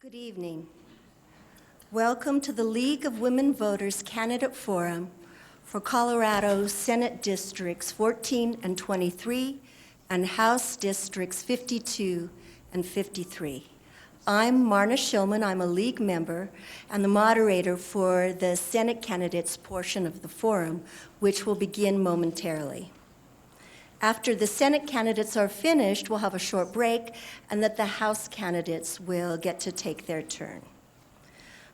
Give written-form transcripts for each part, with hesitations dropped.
Good evening. Welcome to the League of Women Voters Candidate Forum for Colorado Senate Districts 14 and 23 and House Districts 52 and 53. I'm Marna Shillman. I'm a League member and the moderator for the Senate candidates portion of the forum, which will begin momentarily. After the Senate candidates are finished, we'll have a short break, and that the House candidates will get to take their turn.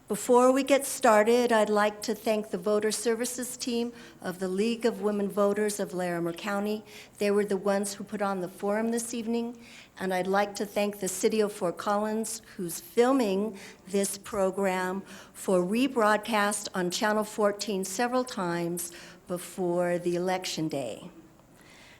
Before we get started, I'd like to thank the voter services team of the League of Women Voters of Larimer County. They were the ones who put on the forum this evening, and I'd like to thank the City of Fort Collins, who's filming this program for rebroadcast on Channel 14 several times before the election day.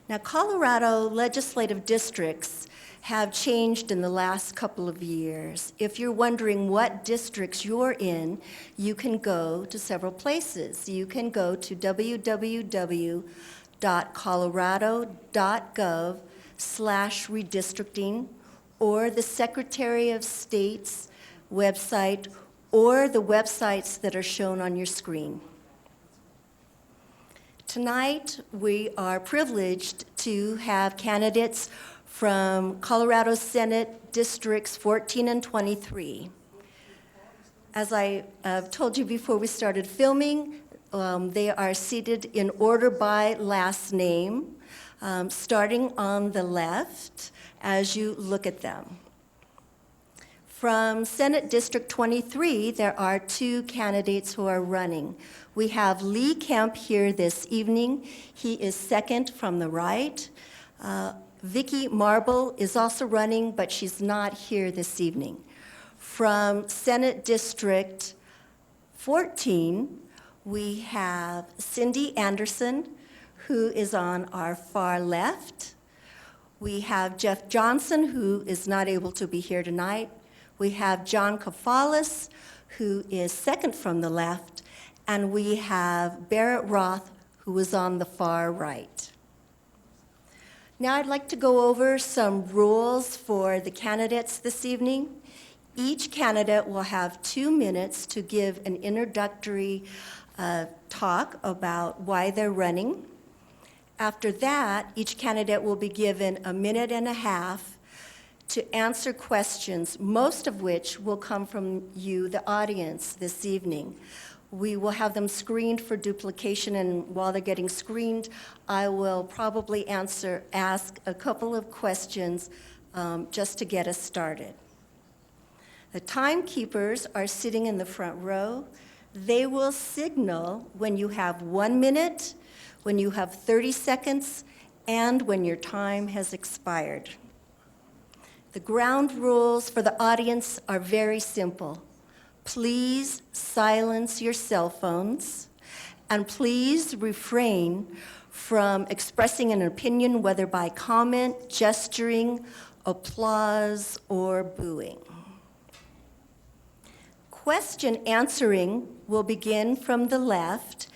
Now, Colorado legislative districts have changed in the last couple of years. If you're wondering what districts you're in, you can go to several places. You can go to www.colorado.gov/redistricting, or the Secretary of State's website, or the websites that are shown on your screen. Tonight, we are privileged to have candidates from Colorado Senate Districts 14 and 23. As I told you before we started filming, they are seated in order by last name, starting on the left as you look at them. From Senate District 23, there are two candidates who are running. We have Lee Kemp here this evening. He is second from the right. Vicki Marble is also running, but she's not here this evening. From Senate District 14, we have Cindy Anderson, who is on our far left. We have Jeff Johnson, who is not able to be here tonight. We have John Kafalis, who is second from the left, and we have Barrett Roth, who is on the far right. Now I'd like to go over some rules for the candidates this evening. Each candidate will have 2 minutes to give an introductory talk about why they're running. After that, each candidate will be given 1.5 minutes to answer questions, most of which will come from you, the audience, this evening. We will have them screened for duplication, and while they're getting screened, I will probably ask a couple of questions just to get us started. The timekeepers are sitting in the front row. They will signal when you have 1 minute, when you have 30 seconds, and when your time has expired. The ground rules for the audience are very simple. Please silence your cell phones, and please refrain from expressing an opinion, whether by comment, gesturing, applause, or booing. Question answering will begin from the left,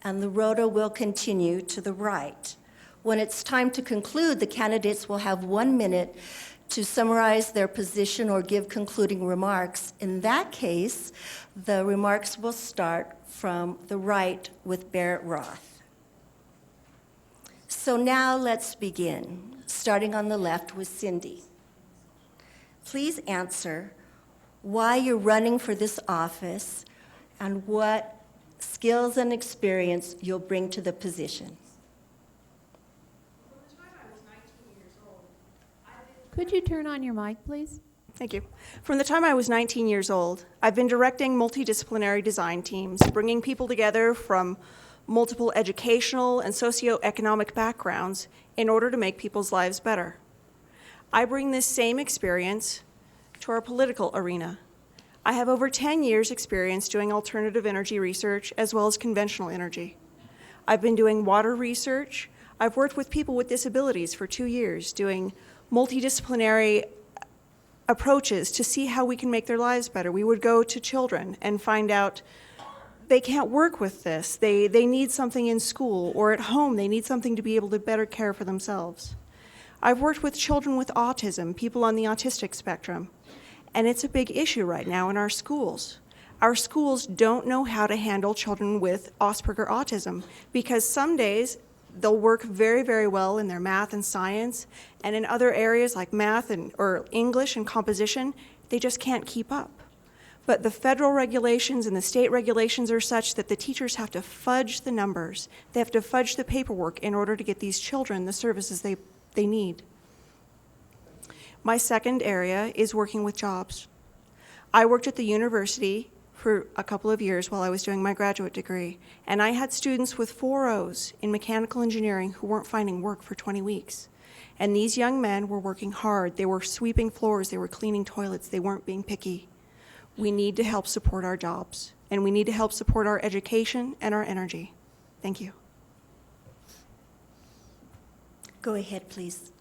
and the rota will continue to the right. When it's time to conclude, the candidates will have 1 minute to summarize their position or give concluding remarks. In that case, the remarks will start from the right with Barrett Roth. So now let's begin, starting on the left with Cindy. Please answer why you're running for this office and what skills and experience you'll bring to the position. Could you turn on your mic, please? Thank you. From the time I was 19 years old, I've been directing multidisciplinary design teams, bringing people together from multiple educational and socioeconomic backgrounds in order to make people's lives better. I bring this same experience to our political arena. I have over 10 years' experience doing alternative energy research as well as conventional energy. I've been doing water research. I've worked with people with disabilities for 2 years doing multidisciplinary approaches to see how we can make their lives better. We would go to children and find out they can't work with this. They need something in school or at home. They need something to be able to better care for themselves. I've worked with children with autism, people on the autistic spectrum, And it's a big issue right now in our schools. Our schools don't know how to handle children with Asperger autism because some days they'll work very, very well in their math and science, and in other areas like math or English and composition, they just can't keep up. But the federal regulations and the state regulations are such that the teachers have to fudge the numbers. They have to fudge the paperwork in order to get these children the services they need. My second area is working with jobs. I worked at the university for a couple of years while I was doing my graduate degree, and I had students with 4.0s in mechanical engineering who weren't finding work for 20 weeks. And these young men were working hard. They were sweeping floors, they were cleaning toilets, they weren't being picky. We need to help support our jobs, and we need to help support our education and our energy. Thank you. Go ahead, please.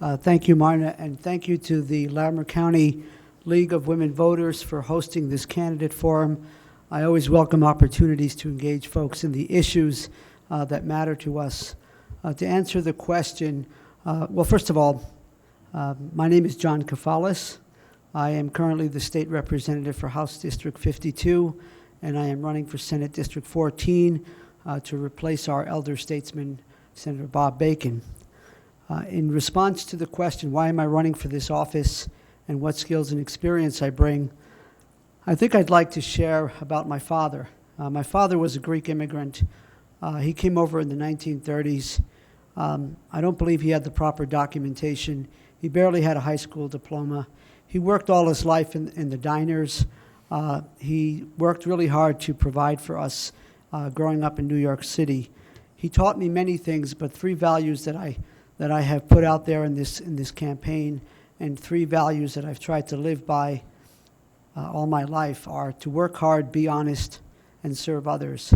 Thank you, Marna, and thank you to the Larimer County League of Women Voters for hosting this candidate forum. I always welcome opportunities to engage folks in the issues that matter to us. To answer the question, well, first of all, my name is John Kafalis. I am currently the state representative for House District 52, and I am running for Senate District 14 to replace our elder statesman, Senator Bob Bacon. In response to the question, why am I running for this office and what skills and experience I bring, I think I'd like to share about my father. My father was a Greek immigrant. He came over in the 1930s. I don't believe he had the proper documentation. He barely had a high school diploma. He worked all his life in the diners. He worked really hard to provide for us growing up in New York City. He taught me many things, but three values that I have put out there in this campaign, and three values that I've tried to live by all my life are to work hard, be honest, and serve others.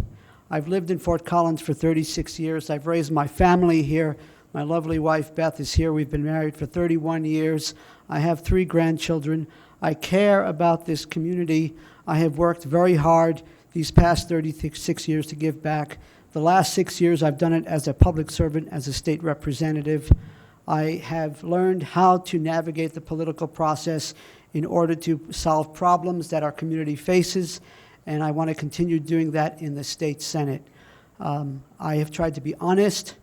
I've lived in Fort Collins for 36 years. I've raised my family here. My lovely wife, Beth, is here. We've been married for 31 years. I have 3 grandchildren. I care about this community. I have worked very hard these past 36 years to give back. The last 6 years, I've done it as a public servant, as a state representative. I have learned how to navigate the political process in order to solve problems that our community faces, and I want to continue doing that in the state Senate. I have tried to be honest.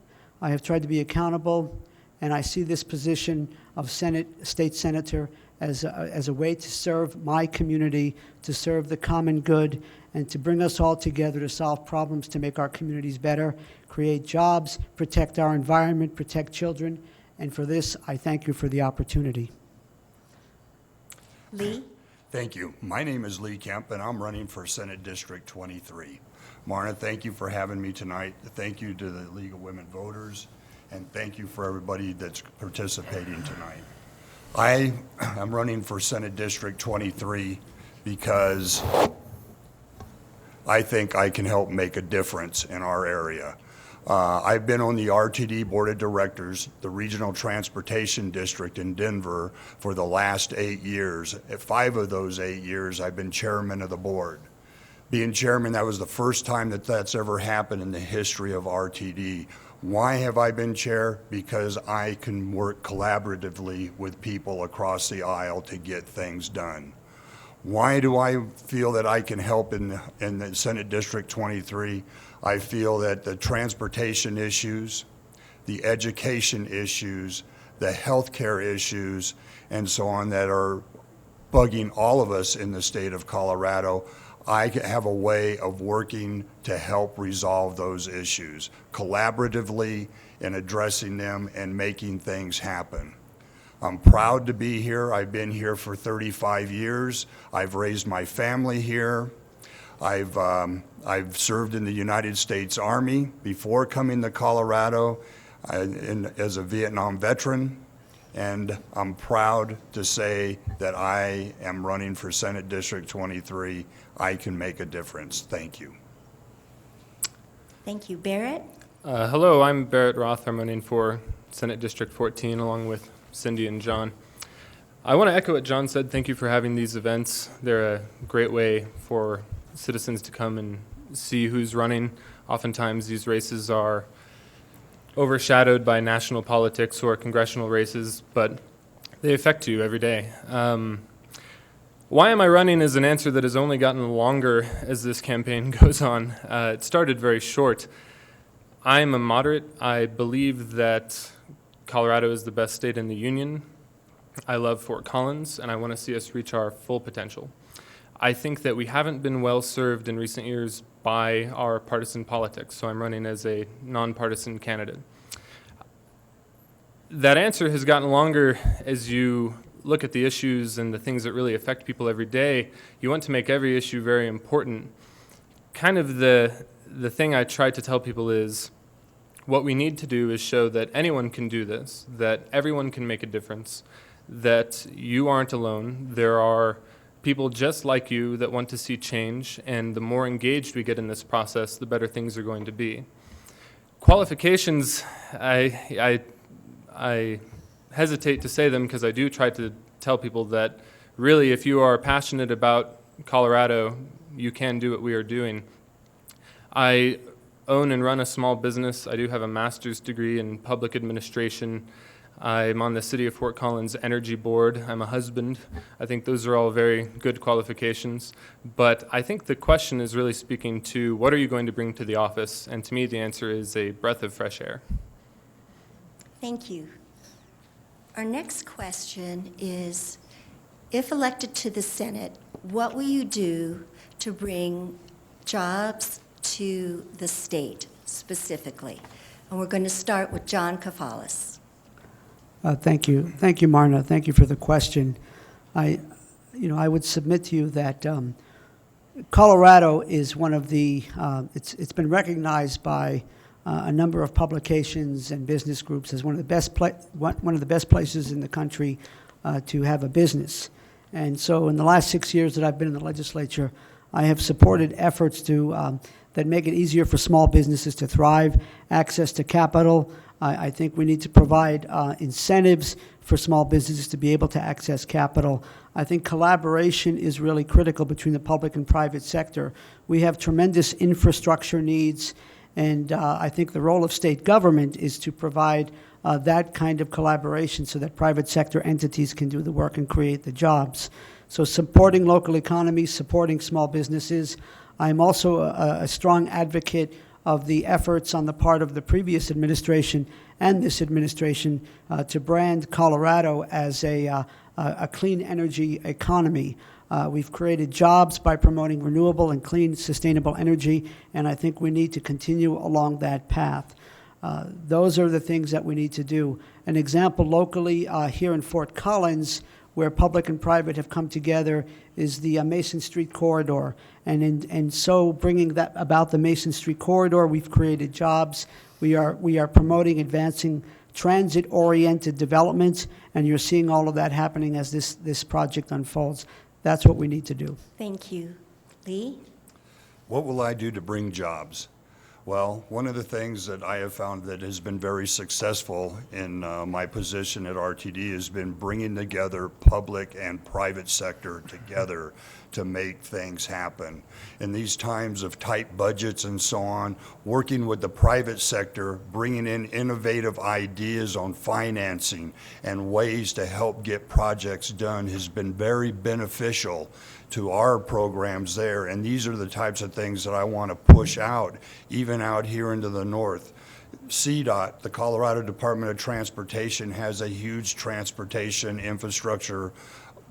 I have tried to be accountable, and I see this position of state senator as a way to serve my community, to serve the common good, and to bring us all together to solve problems, to make our communities better, create jobs, protect our environment, protect children. And for this, I thank you for the opportunity. Lee? Thank you. My name is Lee Kemp, and I'm running for Senate District 23. Marna, thank you for having me tonight. Thank you to the League of Women Voters, and thank you for everybody that's participating tonight. I am running for Senate District 23 because I think I can help make a difference in our area. I've been on the RTD Board of Directors, the Regional Transportation District in Denver, for the last 8 years. At 5 of those 8 years, I've been chairman of the board. Being chairman, that was the first time that that's ever happened in the history of RTD. Why have I been chair? Because I can work collaboratively with people across the aisle to get things done. Why do I feel that I can help in the Senate District 23? I feel that the transportation issues, the education issues, the healthcare issues, and so on that are bugging all of us in the state of Colorado, I have a way of working to help resolve those issues collaboratively and addressing them and making things happen. I'm proud to be here. I've been here for 35 years. I've raised my family here. I've served in the United States Army before coming to Colorado as a Vietnam veteran, and I'm proud to say that I am running for Senate District 23. I can make a difference. Thank you. Thank you. Barrett? Hello, I'm Barrett Roth. I'm running for Senate District 14 along with Cindy and John. I want to echo what John said. Thank you for having these events. They're a great way for citizens to come and see who's running. Oftentimes these races are overshadowed by national politics or congressional races, but they affect you every day. Why am I running is an answer that has only gotten longer as this campaign goes on. It started very short. I'm a moderate. I believe that Colorado is the best state in the union. I love Fort Collins, and I want to see us reach our full potential. I think that we haven't been well served in recent years by our partisan politics, so I'm running as a nonpartisan candidate. That answer has gotten longer as you look at the issues and the things that really affect people every day. You want to make every issue very important. Kind of the thing I try to tell people is what we need to do is show that anyone can do this, that everyone can make a difference, that you aren't alone. There are people just like you that want to see change, and the more engaged we get in this process, the better things are going to be. Qualifications, I hesitate to say them because I do try to tell people that really if you are passionate about Colorado, you can do what we are doing. I own and run a small business. I do have a master's degree in public administration. I'm on the City of Fort Collins Energy Board. I'm a husband. I think those are all very good qualifications. But I think the question is really speaking to what are you going to bring to the office? And to me, the answer is a breath of fresh air. Thank you. Our next question is, if elected to the Senate, what will you do to bring jobs to the state specifically? And we're going to start with John Kafalis. Thank you. Thank you, Marna. Thank you for the question. I would submit to you that Colorado is one of the, it's been recognized by a number of publications and business groups as one of the best places in the country to have a business. And so in the last 6 years that I've been in the legislature, I have supported efforts to that make it easier for small businesses to thrive, access to capital. I think we need to provide incentives for small businesses to be able to access capital. I think collaboration is really critical between the public and private sector. We have tremendous infrastructure needs, and I think the role of state government is to provide that kind of collaboration so that private sector entities can do the work and create the jobs. So supporting local economies, supporting small businesses. I'm also a strong advocate of the efforts on the part of the previous administration and this administration to brand Colorado as a clean energy economy. We've created jobs by promoting renewable and clean, sustainable energy, and I think we need to continue along that path. Those are the things that we need to do. An example locally here in Fort Collins, where public and private have come together, is the Mason Street Corridor. And so bringing that about the Mason Street Corridor, we've created jobs. We are promoting, advancing transit-oriented developments, and you're seeing all of that happening as this project unfolds. That's what we need to do. Thank you. Lee? What will I do to bring jobs? Well, one of the things that I have found that has been very successful in my position at RTD has been bringing together public and private sector together to make things happen. In these times of tight budgets and so on, working with the private sector, bringing in innovative ideas on financing and ways to help get projects done has been very beneficial to our programs there, and these are the types of things that I want to push out, even out here into the north. CDOT, the Colorado Department of Transportation, has a huge transportation infrastructure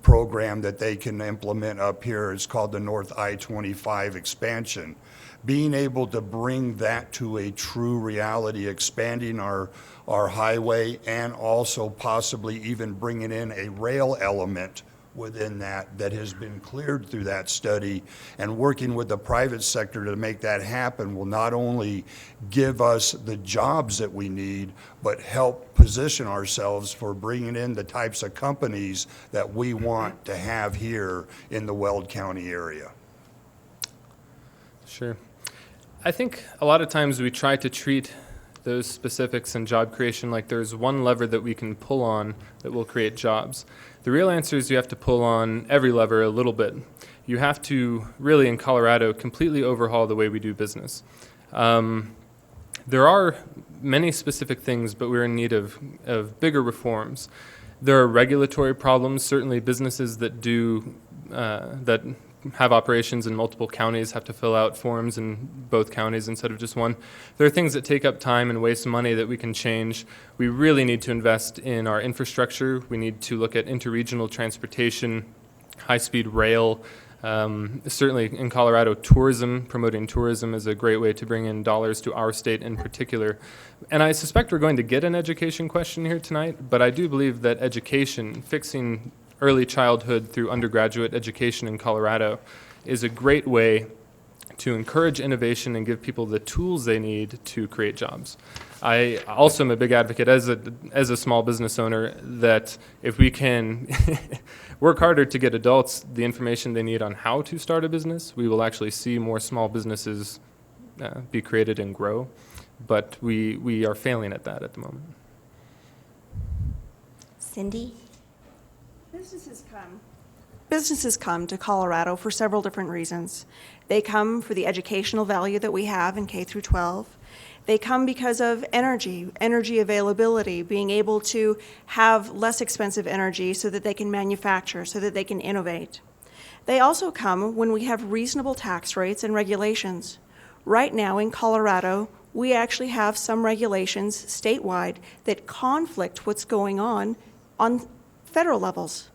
program that they can implement up here. It's called the North I-25 expansion. Being able to bring that to a true reality, expanding our highway, and also possibly even bringing in a rail element within that has been cleared through that study, and working with the private sector to make that happen will not only give us the jobs that we need, but help position ourselves for bringing in the types of companies that we want to have here in the Weld County area. Sure. I think a lot of times we try to treat those specifics in job creation like there's one lever that we can pull on that will create jobs. The real answer is you have to pull on every lever a little bit. You have to really, in Colorado, completely overhaul the way we do business. There are many specific things, but we're in need of bigger reforms. There are regulatory problems. Certainly businesses that do that have operations in multiple counties have to fill out forms in both counties instead of just one. There are things that take up time and waste money that we can change. We really need to invest in our infrastructure. We need to look at interregional transportation, high-speed rail. Certainly in Colorado, promoting tourism is a great way to bring in dollars to our state in particular. And I suspect we're going to get an education question here tonight, but I do believe that education, fixing early childhood through undergraduate education in Colorado, is a great way to encourage innovation and give people the tools they need to create jobs. I also am a big advocate as a small business owner that if we can work harder to get adults the information they need on how to start a business, we will actually see more small businesses be created and grow. But we are failing at that at the moment. Cindy? Businesses come to Colorado for several different reasons. They come for the educational value that we have in K through 12. They come because of energy availability, being able to have less expensive energy so that they can manufacture, so that they can innovate. They also come when we have reasonable tax rates and regulations. Right now in Colorado, we actually have some regulations statewide that conflict what's going on federal levels.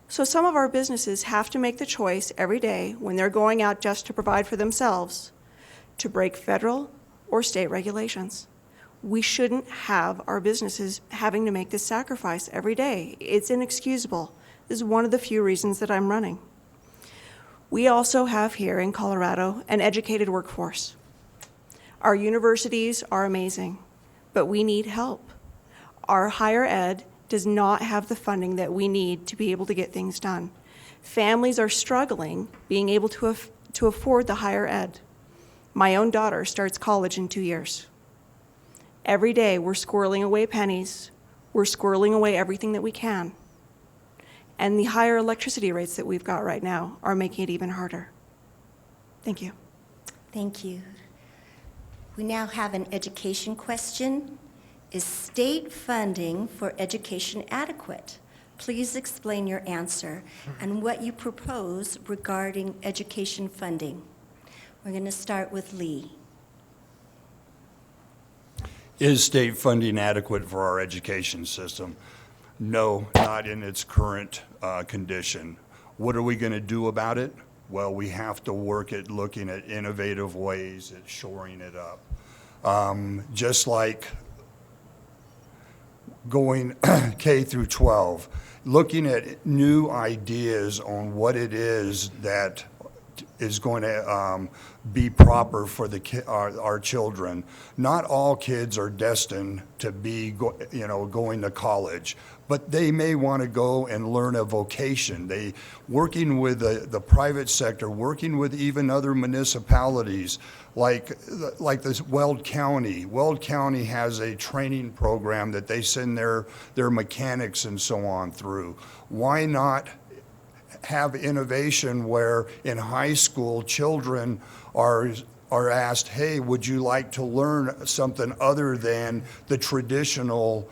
So some of our businesses have to make the choice every day when they're going out just to provide for themselves to break federal or state regulations. We shouldn't have our businesses having to make this sacrifice every day. It's inexcusable. This is one of the few reasons that I'm running. We also have here in Colorado an educated workforce. Our universities are amazing, but we need help. Our higher ed does not have the funding that we need to be able to get things done. Families are struggling being able to afford the higher ed. My own daughter starts college in 2 years. Every day we're squirreling away pennies, we're squirreling away everything that we can. And the higher electricity rates that we've got right now are making it even harder. Thank you. Thank you. We now have an education question. Is state funding for education adequate? Please explain your answer and what you propose regarding education funding. We're going to start with Lee. Is state funding adequate for our education system? No, not in its current condition. What are we going to do about it? Well, we have to work at looking at innovative ways at shoring it up. Just like going K through 12, looking at new ideas on what it is that is going to be proper for our children. Not all kids are destined to be going to college, but they may want to go and learn a vocation. Working with the private sector, working with even other municipalities, like this Weld County. Weld County has a training program that they send their mechanics and so on through. Why not have innovation where in high school children are asked, hey, would you like to learn something other than the traditional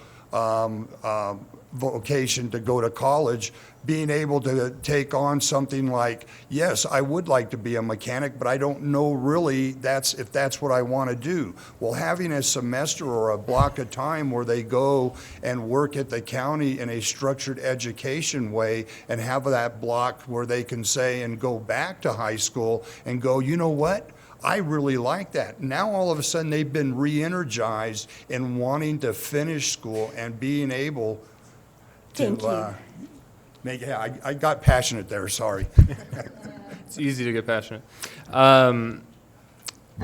vocation to go to college, being able to take on something like, yes, I would like to be a mechanic, but I don't know really if that's what I want to do. Well, having a semester or a block of time where they go and work at the county in a structured education way and have that block where they can say and go back to high school and go, you know what? I really like that. Now all of a sudden they've been re-energized in wanting to finish school and being able Thank you. I got passionate there, sorry. It's easy to get passionate.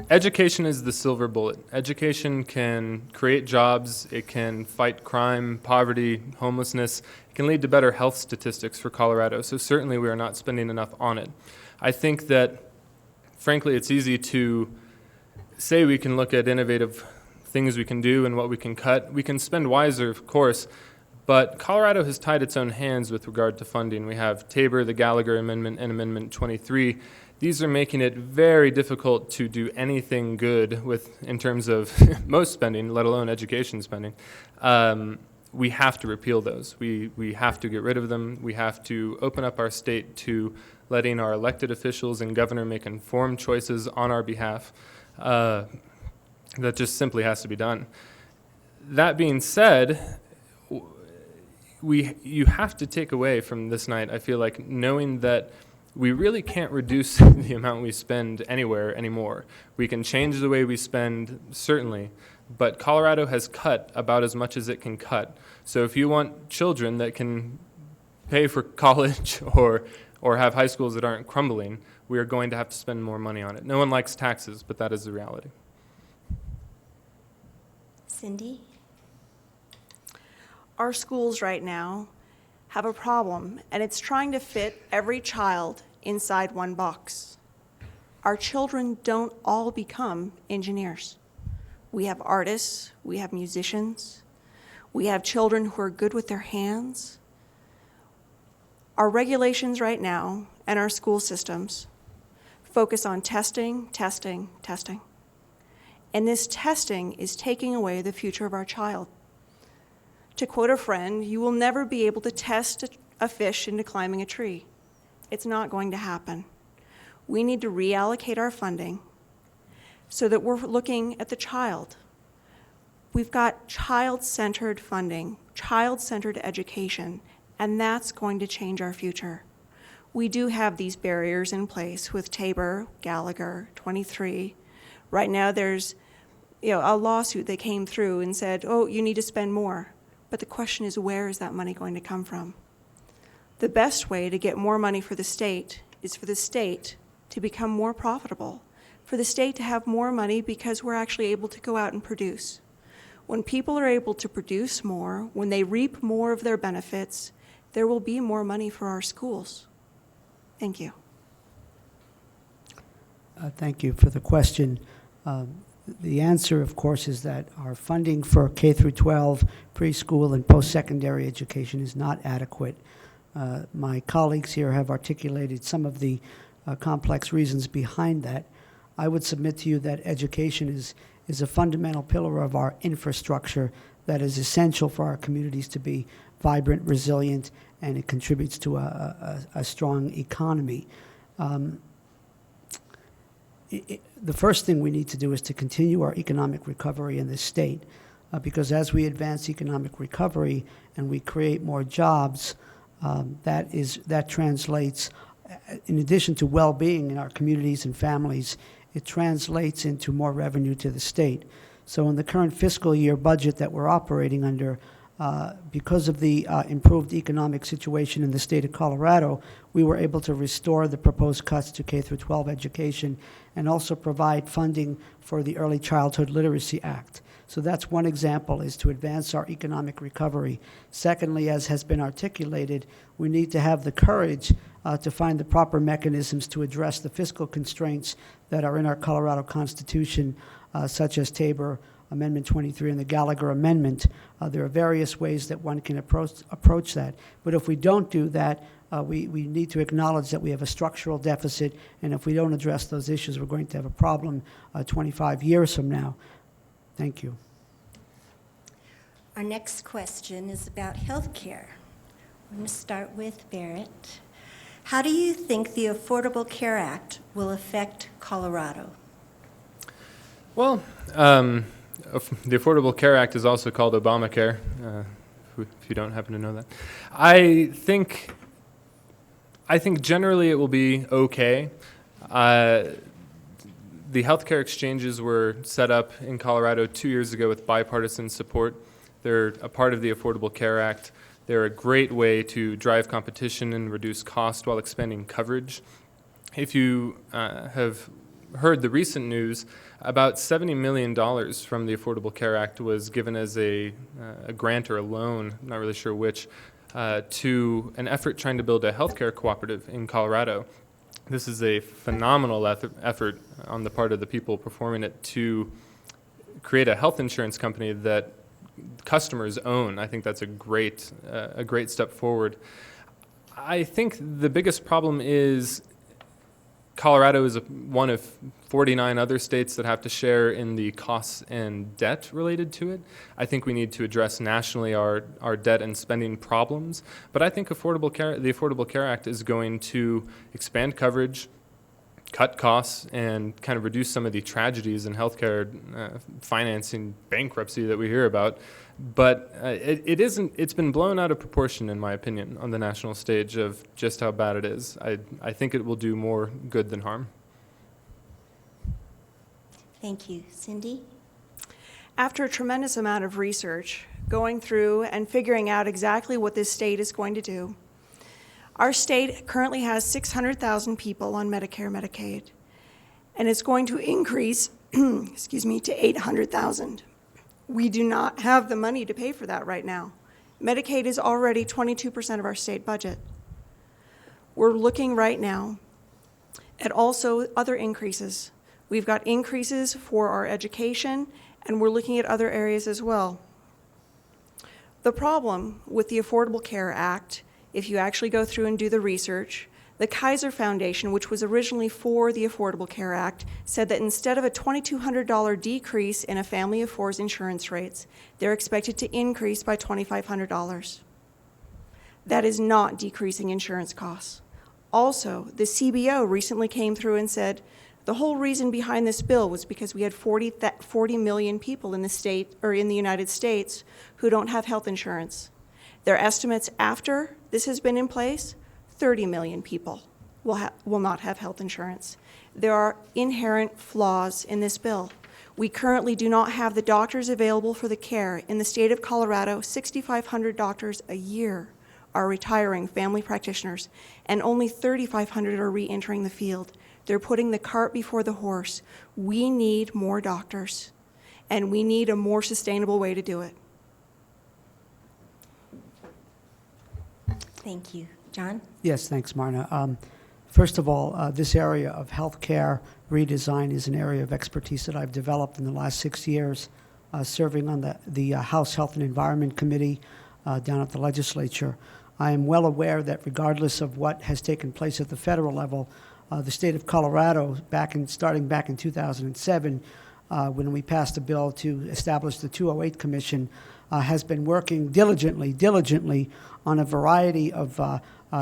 Education is the silver bullet. Education can create jobs, it can fight crime, poverty, homelessness, it can lead to better health statistics for Colorado, so certainly we are not spending enough on it. I think that, frankly, it's easy to say we can look at innovative things we can do and what we can cut. We can spend wiser, of course, but Colorado has tied its own hands with regard to funding. We have Tabor, the Gallagher Amendment, and Amendment 23. These are making it very difficult to do anything good in terms of most spending, let alone education spending. we have to repeal those. We have to get rid of them. We have to open up our state to letting our elected officials and governor make informed choices on our behalf. That just simply has to be done. That being said, you have to take away from this night, I feel like, knowing that we really can't reduce the amount we spend anywhere anymore. We can change the way we spend, certainly, but Colorado has cut about as much as it can cut. So if you want children that can pay for college or have high schools that aren't crumbling, we are going to have to spend more money on it. No one likes taxes, but that is the reality. Cindy? Our schools right now have a problem, and it's trying to fit every child inside one box. Our children don't all become engineers. We have artists, we have musicians, we have children who are good with their hands. Our regulations right now and our school systems focus on testing, testing, testing. And this testing is taking away the future of our child. To quote a friend, you will never be able to test a fish into climbing a tree. It's not going to happen. We need to reallocate our funding so that we're looking at the child. We've got child-centered funding, child-centered education, and that's going to change our future. We do have these barriers in place with Tabor, Gallagher, 23. Right now there's a lawsuit that came through and said, oh, you need to spend more. But the question is, where is that money going to come from? The best way to get more money for the state is for the state to become more profitable, for the state to have more money because we're actually able to go out and produce. When people are able to produce more, when they reap more of their benefits, there will be more money for our schools. Thank you. Thank you for the question. The answer, of course, is that our funding for K through 12, preschool, and post-secondary education is not adequate. My colleagues here have articulated some of the complex reasons behind that. I would submit to you that education is a fundamental pillar of our infrastructure that is essential for our communities to be vibrant, resilient, and it contributes to a strong economy. The first thing we need to do is to continue our economic recovery in this state, because as we advance economic recovery and we create more jobs, that translates, in addition to well-being in our communities and families, it translates into more revenue to the state. So in the current fiscal year budget that we're operating under, because of the improved economic situation in the state of Colorado, we were able to restore the proposed cuts to K through 12 education and also provide funding for the Early Childhood Literacy Act. So that's one example, is to advance our economic recovery. Secondly, as has been articulated, we need to have the courage to find the proper mechanisms to address the fiscal constraints that are in our Colorado Constitution, such as Tabor Amendment 23 and the Gallagher Amendment. There are various ways that one can approach that. But if we don't do that, we need to acknowledge that we have a structural deficit, and if we don't address those issues, we're going to have a problem 25 years from now. Thank you. Our next question is about health care. I'm going to start with Barrett. How do you think the Affordable Care Act will affect Colorado? Well, the Affordable Care Act is also called Obamacare, if you don't happen to know that. I think generally it will be okay. The healthcare exchanges were set up in Colorado 2 years ago with bipartisan support. They're a part of the Affordable Care Act. They're a great way to drive competition and reduce cost while expanding coverage. If you have heard the recent news, about $70 million from the Affordable Care Act was given as a grant or a loan, not really sure which, to an effort trying to build a healthcare cooperative in Colorado. This is a phenomenal effort on the part of the people performing it to create a health insurance company that customers own. I think that's a great step forward. I think the biggest problem is Colorado is one of 49 other states that have to share in the costs and debt related to it. I think we need to address nationally our debt and spending problems. But I think the Affordable Care Act is going to expand coverage, cut costs, and kind of reduce some of the tragedies in healthcare financing bankruptcy that we hear about. But it's been blown out of proportion, in my opinion, on the national stage of just how bad it is. I think it will do more good than harm. Thank you. Cindy? After a tremendous amount of research, going through and figuring out exactly what this state is going to do, our state currently has 600,000 people on Medicare, Medicaid, and it's going to increase, to 800,000. We do not have the money to pay for that right now. Medicaid is already 22% of our state budget. We're looking right now at also other increases. We've got increases for our education, and we're looking at other areas as well. The problem with the Affordable Care Act, if you actually go through and do the research, the Kaiser Foundation, which was originally for the Affordable Care Act, said that instead of a $2,200 decrease in a family of four's insurance rates, they're expected to increase by $2,500. That is not decreasing insurance costs. Also, the CBO recently came through and said the whole reason behind this bill was because we had 40 million people in the state or in the United States who don't have health insurance. Their estimates after this has been in place, 30 million people will not have health insurance. There are inherent flaws in this bill. We currently do not have the doctors available for the care. In the state of Colorado, 6,500 doctors a year are retiring, family practitioners, and only 3,500 are re-entering the field. They're putting the cart before the horse. We need more doctors, and we need a more sustainable way to do it. Thank you. John? Yes, thanks, Marna. First of all, this area of healthcare redesign is an area of expertise that I've developed in the last 6 years, serving on the House Health and Environment Committee down at the legislature. I am well aware that regardless of what has taken place at the federal level, the state of Colorado, starting back in 2007, when we passed a bill to establish the 208 Commission, has been working diligently on a variety of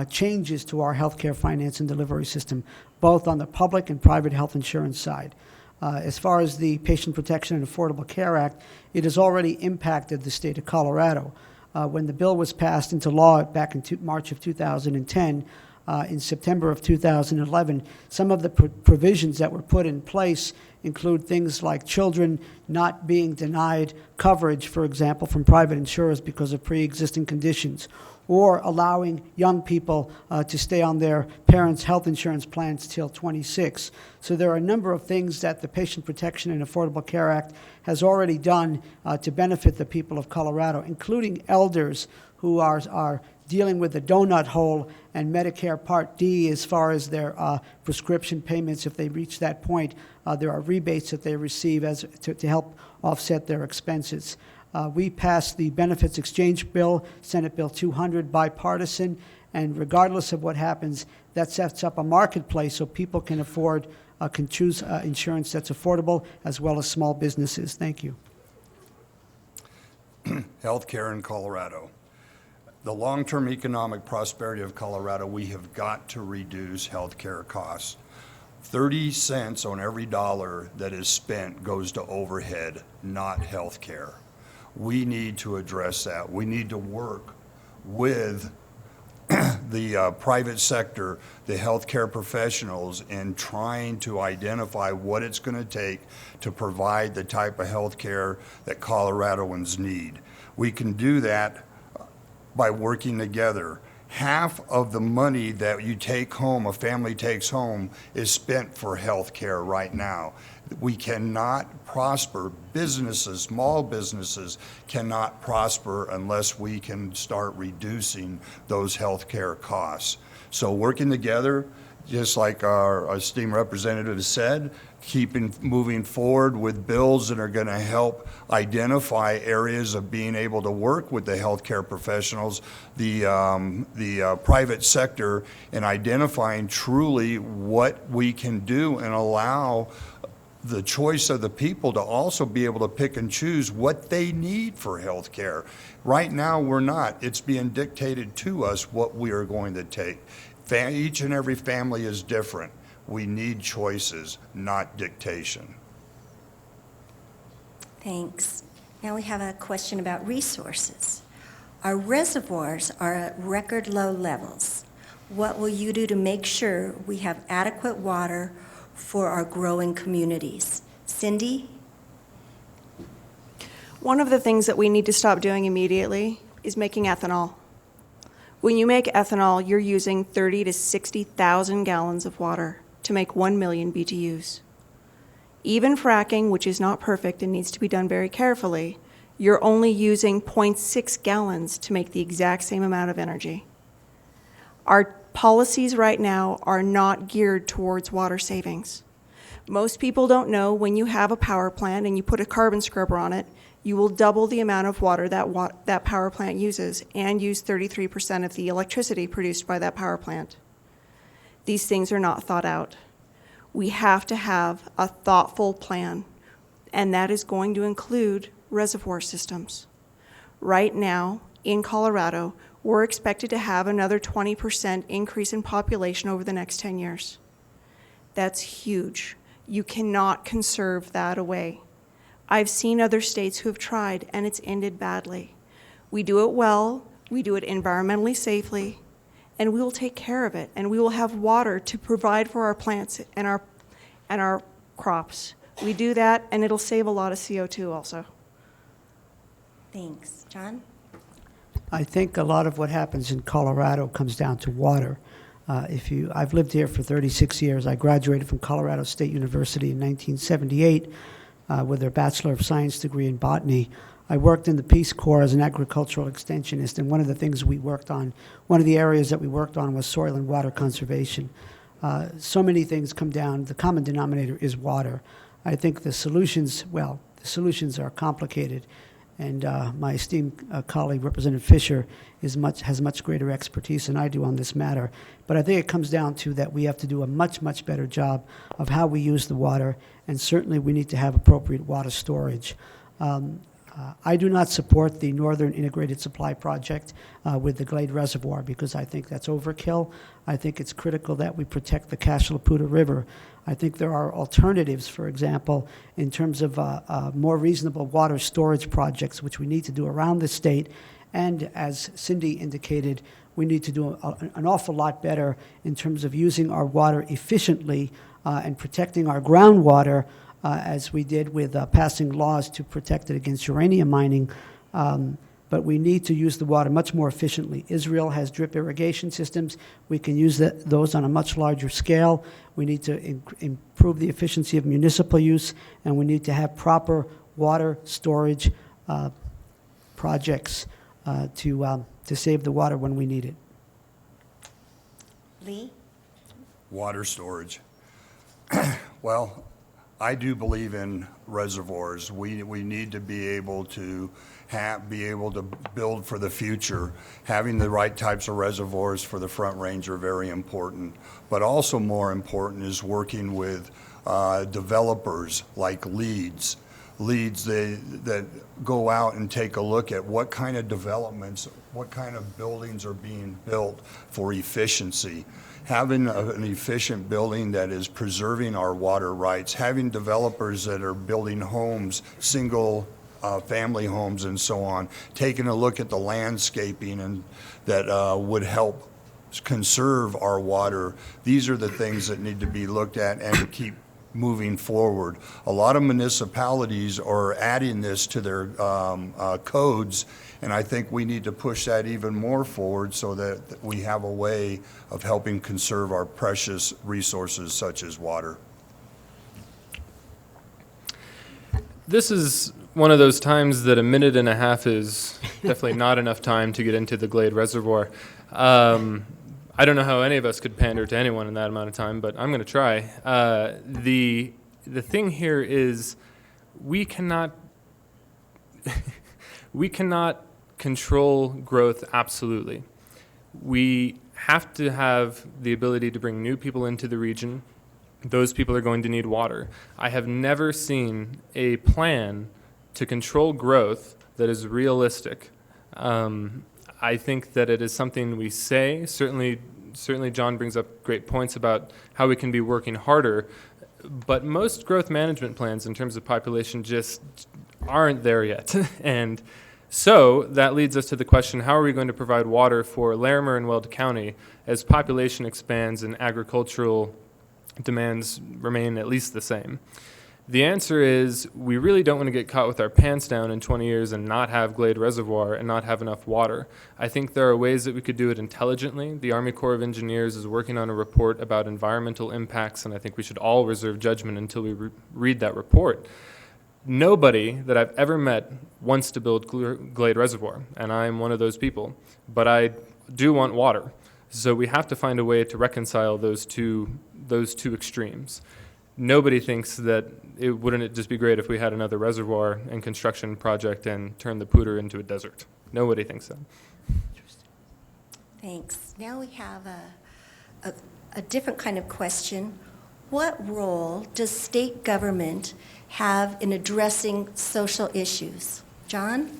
changes to our healthcare finance and delivery system, both on the public and private health insurance side. As far as the Patient Protection and Affordable Care Act, it has already impacted the state of Colorado. When the bill was passed into law back in March of 2010, in September of 2011, some of the provisions that were put in place include things like children not being denied coverage, for example, from private insurers because of pre-existing conditions, or allowing young people to stay on their parents' health insurance plans till 26. So there are a number of things that the Patient Protection and Affordable Care Act has already done to benefit the people of Colorado, including elders who are dealing with the donut hole and Medicare Part D as far as their prescription payments. If they reach that point, there are rebates that they receive to help offset their expenses. We passed the Benefits Exchange Bill, Senate Bill 200, bipartisan, and regardless of what happens, that sets up a marketplace so people can choose insurance that's affordable, as well as small businesses. Thank you. Healthcare in Colorado. The long-term economic prosperity of Colorado, we have got to reduce healthcare costs. 30 cents on every dollar that is spent goes to overhead, not healthcare. We need to address that. We need to work with the private sector, the healthcare professionals, in trying to identify what it's going to take to provide the type of healthcare that Coloradoans need. We can do that by working together. Half of the money that you take home, a family takes home, is spent for health care right now. We cannot prosper. Businesses, small businesses, cannot prosper unless we can start reducing those health care costs. So working together, just like our esteemed representative said, moving forward with bills that are going to help identify areas of being able to work with the healthcare professionals, the private sector, and identifying truly what we can do and allow the choice of the people to also be able to pick and choose what they need for health care. Right now, we're not. It's being dictated to us what we are going to take. Each and every family is different. We need choices, not dictation. Thanks. Now we have a question about resources. Our reservoirs are at record low levels. What will you do to make sure we have adequate water for our growing communities? Cindy? One of the things that we need to stop doing immediately is making ethanol. When you make ethanol, you're using 30 to 60,000 gallons of water to make 1 million BTUs. Even fracking, which is not perfect and needs to be done very carefully, you're only using 0.6 gallons to make the exact same amount of energy. Our policies right now are not geared towards water savings. Most people don't know when you have a power plant and you put a carbon scrubber on it, you will double the amount of water that power plant uses and use 33% of the electricity produced by that power plant. These things are not thought out. We have to have a thoughtful plan, and that is going to include reservoir systems. Right now, in Colorado, we're expected to have another 20% increase in population over the next 10 years. That's huge. You cannot conserve that away. I've seen other states who have tried, and it's ended badly. We do it well, we do it environmentally safely, and we will take care of it, and we will have water to provide for our plants and our crops. We do that, and it'll save a lot of CO2 also. Thanks. John? I think a lot of what happens in Colorado comes down to water. I've lived here for 36 years. I graduated from Colorado State University in 1978 with a Bachelor of Science degree in botany. I worked in the Peace Corps as an agricultural extensionist, and one of the areas that we worked on was soil and water conservation. So many things come down. The common denominator is water. I think the solutions are complicated. And my esteemed colleague, Representative Fisher, has much greater expertise than I do on this matter. But I think it comes down to that we have to do a much, much better job of how we use the water, and certainly we need to have appropriate water storage. I do not support the Northern Integrated Supply Project with the Glade Reservoir because I think that's overkill. I think it's critical that we protect the Cache-la-Poudre River. I think there are alternatives, for example, in terms of more reasonable water storage projects, which we need to do around the state. And as Cindy indicated, we need to do an awful lot better in terms of using our water efficiently and protecting our groundwater as we did with passing laws to protect it against uranium mining. But we need to use the water much more efficiently. Israel has drip irrigation systems. We can use those on a much larger scale. We need to improve the efficiency of municipal use, and we need to have proper water storage projects to save the water when we need it. Lee? Water storage. Well, I do believe in reservoirs. We need to be able to build for the future. Having the right types of reservoirs for the Front Range are very important. But also more important is working with developers like leads that go out and take a look at what kind of developments, what kind of buildings are being built for efficiency. Having an efficient building that is preserving our water rights, having developers that are building homes, single family homes and so on, taking a look at the landscaping and that would help conserve our water. These are the things that need to be looked at and keep moving forward. A lot of municipalities are adding this to their codes, and I think we need to push that even more forward so that we have a way of helping conserve our precious resources such as water. This is one of those times that a minute and a half is definitely not enough time to get into the Glade Reservoir. I don't know how any of us could pander to anyone in that amount of time, but I'm going to try. The thing here is we cannot we cannot control growth absolutely. We have to have the ability to bring new people into the region. Those people are going to need water. I have never seen a plan to control growth that is realistic. I think that it is something we say. Certainly John brings up great points about how we can be working harder, but most growth management plans in terms of population just aren't there yet. And so that leads us to the question, how are we going to provide water for Larimer and Weld County as population expands and agricultural demands remain at least the same? The answer is we really don't want to get caught with our pants down in 20 years and not have Glade Reservoir and not have enough water. I think there are ways that we could do it intelligently. The Army Corps of Engineers is working on a report about environmental impacts, and I think we should all reserve judgment until we read that report. Nobody that I've ever met wants to build Glade Reservoir, and I'm one of those people. But I do want water. So we have to find a way to reconcile those two extremes. Nobody thinks that wouldn't it just be great if we had another reservoir and construction project and turned the Pooter into a desert. Nobody thinks so. Thanks. Now we have a different kind of question. What role does state government have in addressing social issues? John?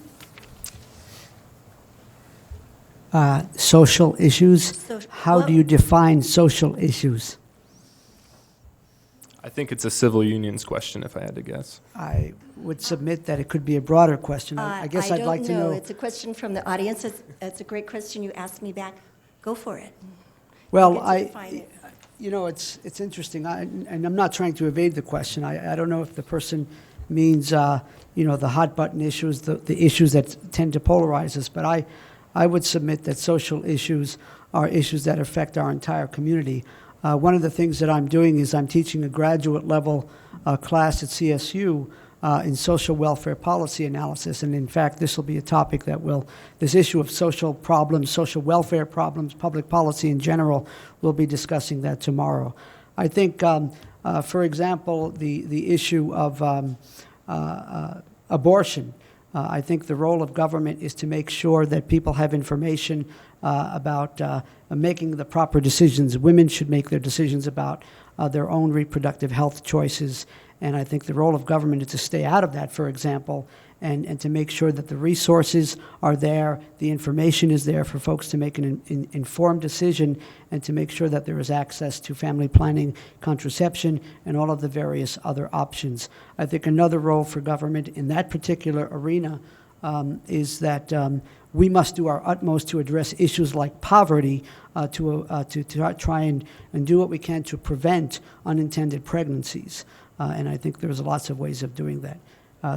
Social issues? How Well- do you define social issues? I think it's a civil unions question, if I had to guess. I would submit that it could be a broader question. I guess I'd like to know. I don't know. It's a question from the audience. It's a great question you asked me back. Go for it. Well, You get to define it. you know, it's interesting, and I'm not trying to evade the question. I don't know if the person means, the hot button issues, the issues that tend to polarize us, but I would submit that social issues are issues that affect our entire community. One of the things that I'm doing is I'm teaching a graduate level class at CSU in social welfare policy analysis. And in fact, this will be a topic that this issue of social problems, social welfare problems, public policy in general, we'll be discussing that tomorrow. I think, for example, the issue of abortion. I think the role of government is to make sure that people have information about making the proper decisions. Women should make their decisions about their own reproductive health choices. And I think the role of government is to stay out of that, for example, and to make sure that the resources are there, the information is there for folks to make an informed decision, and to make sure that there is access to family planning, contraception, and all of the various other options. I think another role for government in that particular arena is that we must do our utmost to address issues like poverty, to try and do what we can to prevent unintended pregnancies. And I think there's lots of ways of doing that.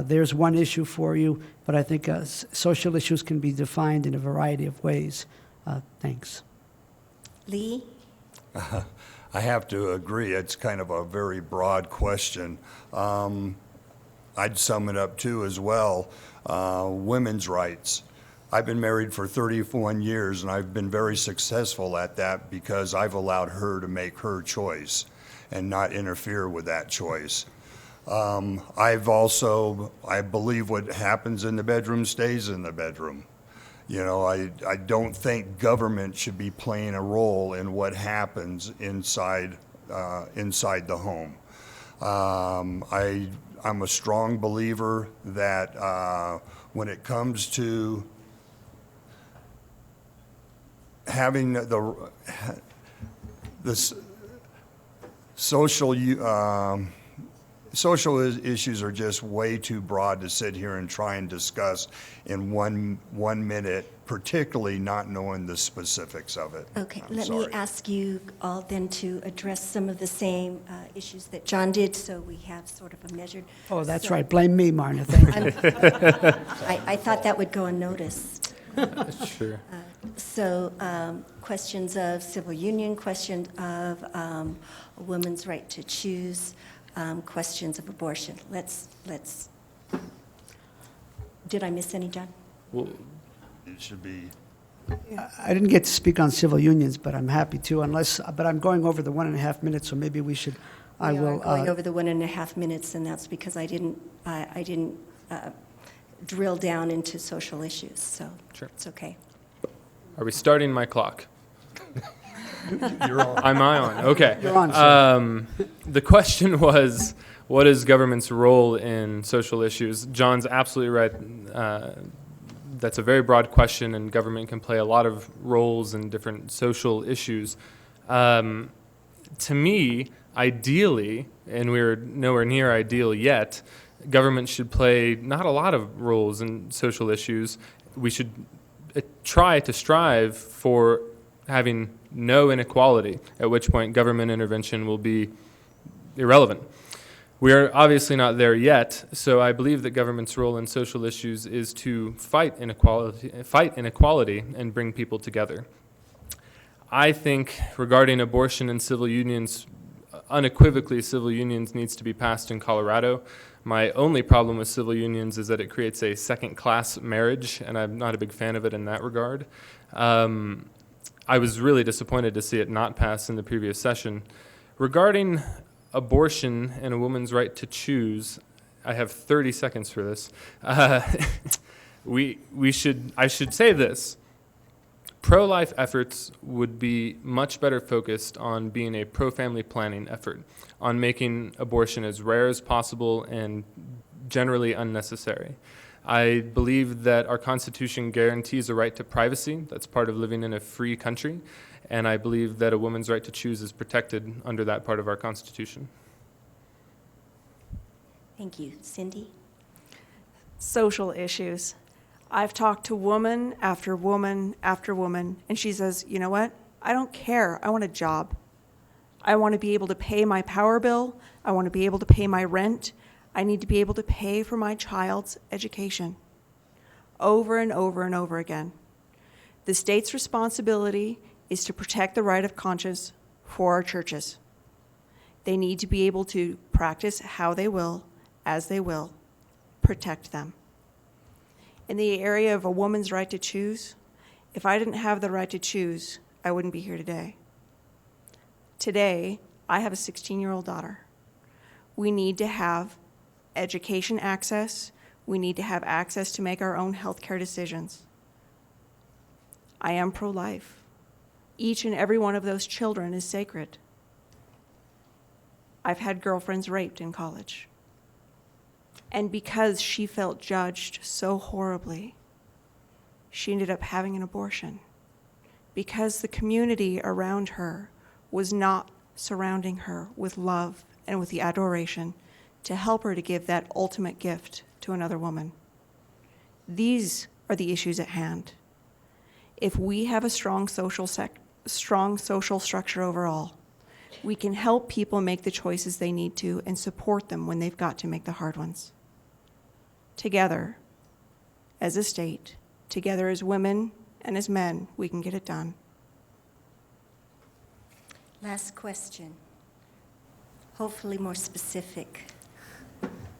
There's one issue for you, but I think social issues can be defined in a variety of ways. Thanks. Lee? I have to agree. It's kind of a very broad question. I'd sum it up too as well. Women's rights. I've been married for 31 years, and I've been very successful at that because I've allowed her to make her choice and not interfere with that choice. I believe what happens in the bedroom stays in the bedroom. You know, I don't think government should be playing a role in what happens inside the home. I'm a strong believer that when it comes to having this social issues are just way too broad to sit here and try and discuss in one minute, particularly not knowing the specifics of it. Okay, I'm let me sorry. ask you all then to address some of the same issues that John did, so we have sort of a measured. Oh, that's So- right. Blame me, Marna. Thank you. I thought that would go unnoticed. Sure. So questions of civil union, question of a woman's right to choose, questions of abortion. Let's. Did I miss any, John? Well, It should be I didn't get to speak on civil unions, but I'm happy to, but I'm going over the 1.5 minutes, so maybe we should, I We are will. going over the 1.5 minutes, and that's because I didn't drill down into social issues, so Sure. it's okay. Are we starting my clock? You're on. Am I on? Okay. You're on, sir. The question was, what is government's role in social issues? John's absolutely right. That's a very broad question, and government can play a lot of roles in different social issues. To me, ideally, and we're nowhere near ideal yet, government should play not a lot of roles in social issues. We should try to strive for having no inequality, at which point government intervention will be irrelevant. We are obviously not there yet, so I believe that government's role in social issues is to fight inequality and bring people together. I think regarding abortion and civil unions, unequivocally civil unions needs to be passed in Colorado. My only problem with civil unions is that it creates a second-class marriage, and I'm not a big fan of it in that regard. I was really disappointed to see it not pass in the previous session. Regarding abortion and a woman's right to choose, I have 30 seconds for this. I should say this. Pro-life efforts would be much better focused on being a pro-family planning effort, on making abortion as rare as possible and generally unnecessary. I believe that our Constitution guarantees a right to privacy. That's part of living in a free country. And I believe that a woman's right to choose is protected under that part of our Constitution. Thank you. Cindy? Social issues. I've talked to woman after woman after woman, and she says, you know what? I don't care. I want a job. I want to be able to pay my power bill. I want to be able to pay my rent. I need to be able to pay for my child's education. Over and over and over again. The state's responsibility is to protect the right of conscience for our churches. They need to be able to practice how they will, as they will. Protect them. In the area of a woman's right to choose, if I didn't have the right to choose, I wouldn't be here today. Today, I have a 16-year-old daughter. We need to have education access. We need to have access to make our own healthcare decisions. I am pro-life. Each and every one of those children is sacred. I've had girlfriends raped in college. And because she felt judged so horribly, she ended up having an abortion. Because the community around her was not surrounding her with love and with the adoration to help her to give that ultimate gift to another woman. These are the issues at hand. If we have a strong social structure overall, we can help people make the choices they need to and support them when they've got to make the hard ones. Together, as a state, together as women and as men, we can get it done. Last question. Hopefully more specific.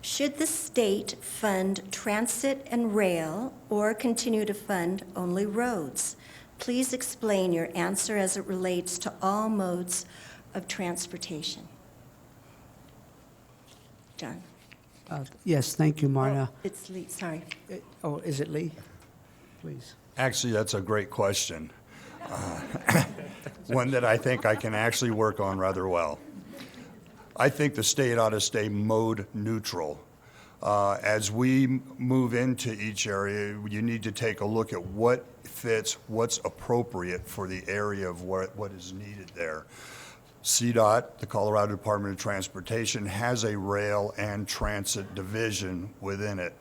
Should the state fund transit and rail or continue to fund only roads? Please explain your answer as it relates to all modes of transportation. John? Yes, thank you, Marna. It's Lee, sorry. Oh, is it Lee? Please. Actually, that's a great question. One that I think I can actually work on rather well. I think the state ought to stay mode neutral. As we move into each area, you need to take a look at what fits, what's appropriate for the area of what is needed there. CDOT, the Colorado Department of Transportation, has a rail and transit division within it.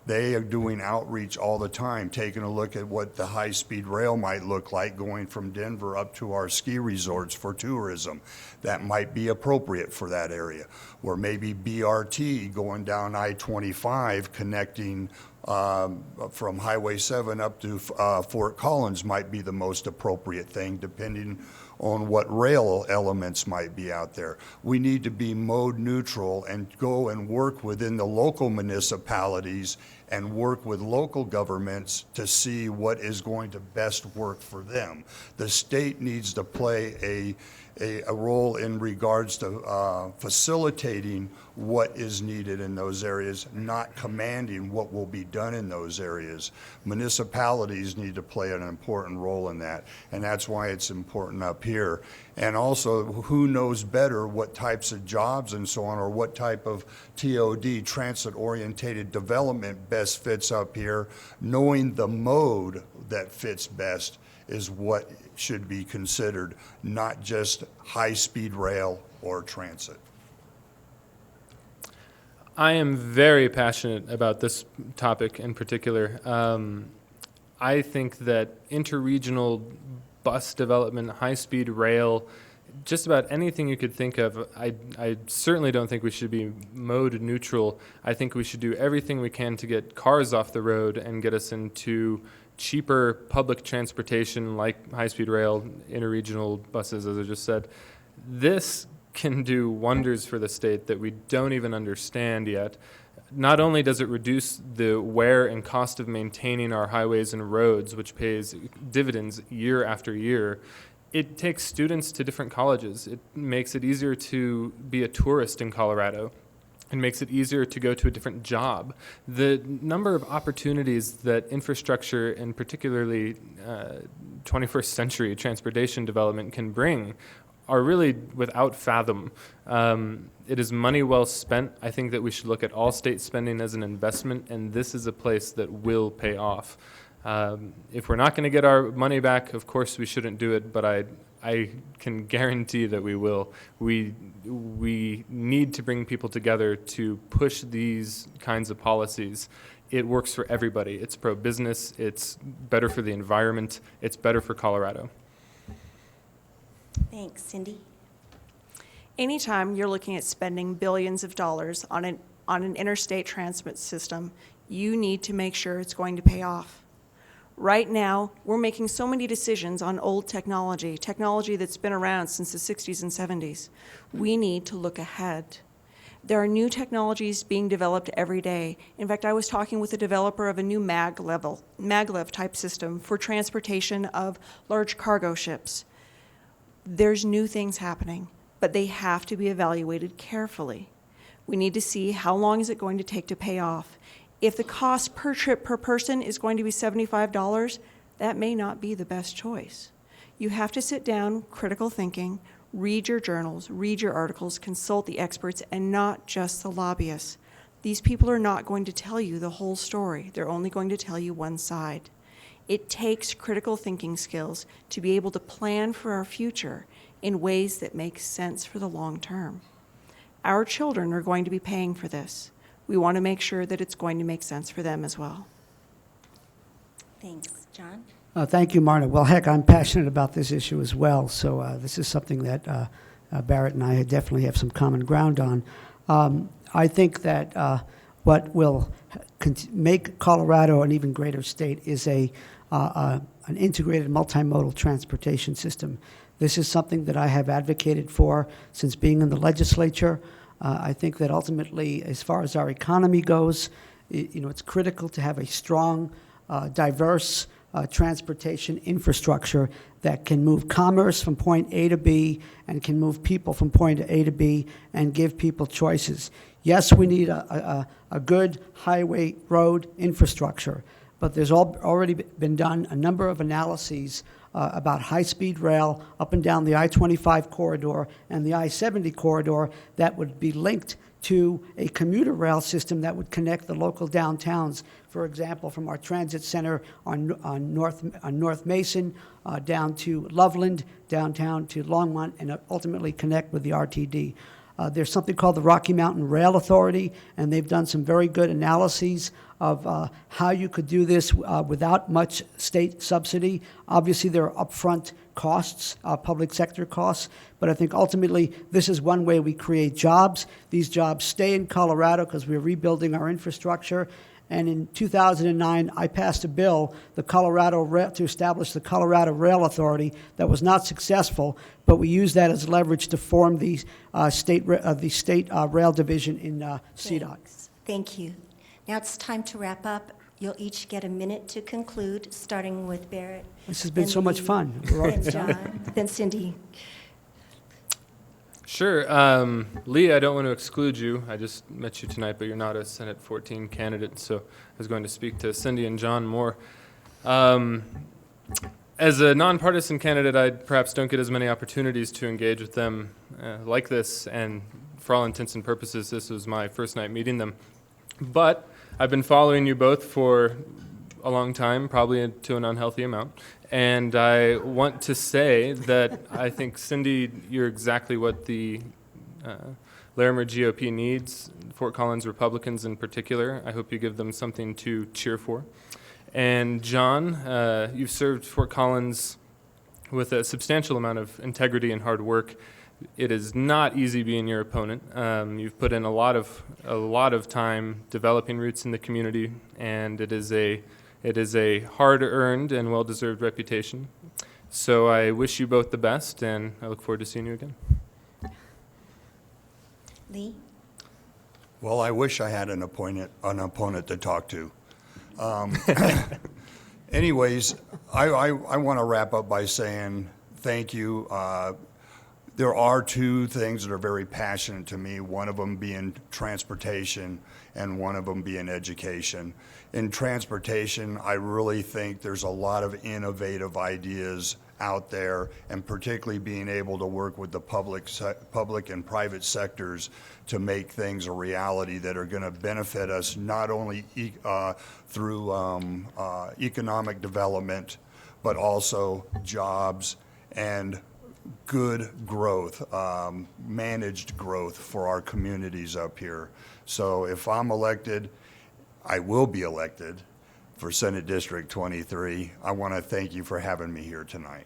They are doing outreach all the time, taking a look at what the high-speed rail might look like going from Denver up to our ski resorts for tourism. That might be appropriate for that area. Or maybe BRT going down I-25 connecting from Highway 7 up to Fort Collins might be the most appropriate thing, depending on what rail elements might be out there. We need to be mode neutral and go and work within the local municipalities and work with local governments to see what is going to best work for them. The state needs to play a role in regards to facilitating what is needed in those areas, not commanding what will be done in those areas. Municipalities need to play an important role in that, and that's why it's important up here. And also, who knows better what types of jobs and so on, or what type of TOD, transit-orientated development, best fits up here. Knowing the mode that fits best is what should be considered, not just high-speed rail or transit. I am very passionate about this topic in particular. I think that interregional bus development, high-speed rail, just about anything you could think of, I certainly don't think we should be mode neutral. I think we should do everything we can to get cars off the road and get us into cheaper public transportation like high-speed rail, interregional buses, as I just said. This can do wonders for the state that we don't even understand yet. Not only does it reduce the wear and cost of maintaining our highways and roads, which pays dividends year after year, it takes students to different colleges. It makes it easier to be a tourist in Colorado. It makes it easier to go to a different job. The number of opportunities that infrastructure and particularly 21st century transportation development can bring are really without fathom. It is money well spent. I think that we should look at all state spending as an investment, and this is a place that will pay off. If we're not going to get our money back, of course we shouldn't do it, but I can guarantee that we will. We need to bring people together to push these kinds of policies. It works for everybody. It's pro-business, it's better for the environment, it's better for Colorado. Thanks, Cindy. Anytime you're looking at spending billions of dollars on an interstate transit system, you need to make sure it's going to pay off. Right now, we're making so many decisions on old technology that's been around since the 60s and 70s. We need to look ahead. There are new technologies being developed every day. In fact, I was talking with a developer of a new maglev type system for transportation of large cargo ships. There's new things happening, but they have to be evaluated carefully. We need to see how long is it going to take to pay off. If the cost per trip per person is going to be $75, that may not be the best choice. You have to sit down, critical thinking, read your journals, read your articles, consult the experts, and not just the lobbyists. These people are not going to tell you the whole story. They're only going to tell you one side. It takes critical thinking skills to be able to plan for our future in ways that make sense for the long term. Our children are going to be paying for this. We want to make sure that it's going to make sense for them as well. Thanks. John? Thank you, Marna. Well, heck, I'm passionate about this issue as well, so this is something that Barrett and I definitely have some common ground on. I think that what will make Colorado an even greater state is an integrated multimodal transportation system. This is something that I have advocated for since being in the legislature. I think that ultimately, as far as our economy goes, it's critical to have a strong, diverse transportation infrastructure that can move commerce from point A to B and can move people from point A to B and give people choices. Yes, we need a good highway road infrastructure, but there's already been done a number of analyses about high-speed rail up and down the I-25 corridor and the I-70 corridor that would be linked to a commuter rail system that would connect the local downtowns, for example, from our transit center on North Mason down to Loveland, downtown to Longmont, and ultimately connect with the RTD. There's something called the Rocky Mountain Rail Authority, and they've done some very good analyses of how you could do this without much state subsidy. Obviously, there are upfront costs, public sector costs, but I think ultimately this is one way we create jobs. These jobs stay in Colorado because we're rebuilding our infrastructure. And in 2009, I passed a bill, to establish the Colorado Rail Authority, that was not successful, but we used that as leverage to form the state rail division in CDOT. Thank you. Now it's time to wrap up. You'll each get a minute to conclude, starting with Barrett. This has been then so much Lee, fun. We're all- Then John, then Cindy. Sure. Lee, I don't want to exclude you. I just met you tonight, but you're not a Senate 14 candidate, so I was going to speak to Cindy and John more. As a nonpartisan candidate, I perhaps don't get as many opportunities to engage with them like this, and for all intents and purposes, this was my first night meeting them. But I've been following you both for a long time, probably to an unhealthy amount. And I want to say that I think, Cindy, you're exactly what the Larimer GOP needs, Fort Collins Republicans in particular. I hope you give them something to cheer for. And John, you've served Fort Collins with a substantial amount of integrity and hard work. It is not easy being your opponent. You've put in a lot of time developing roots in the community, and it is a hard-earned and well-deserved reputation. So I wish you both the best, and I look forward to seeing you again. Lee? Well, I wish I had an opponent to talk to. Anyways, I want to wrap up by saying thank you. There are two things that are very passionate to me, one of them being transportation and one of them being education. In transportation, I really think there's a lot of innovative ideas out there, and particularly being able to work with the public and private sectors to make things a reality that are going to benefit us not only through economic development, but also jobs and good growth, managed growth for our communities up here. So if I'm elected, I will be elected for Senate District 23. I want to thank you for having me here tonight.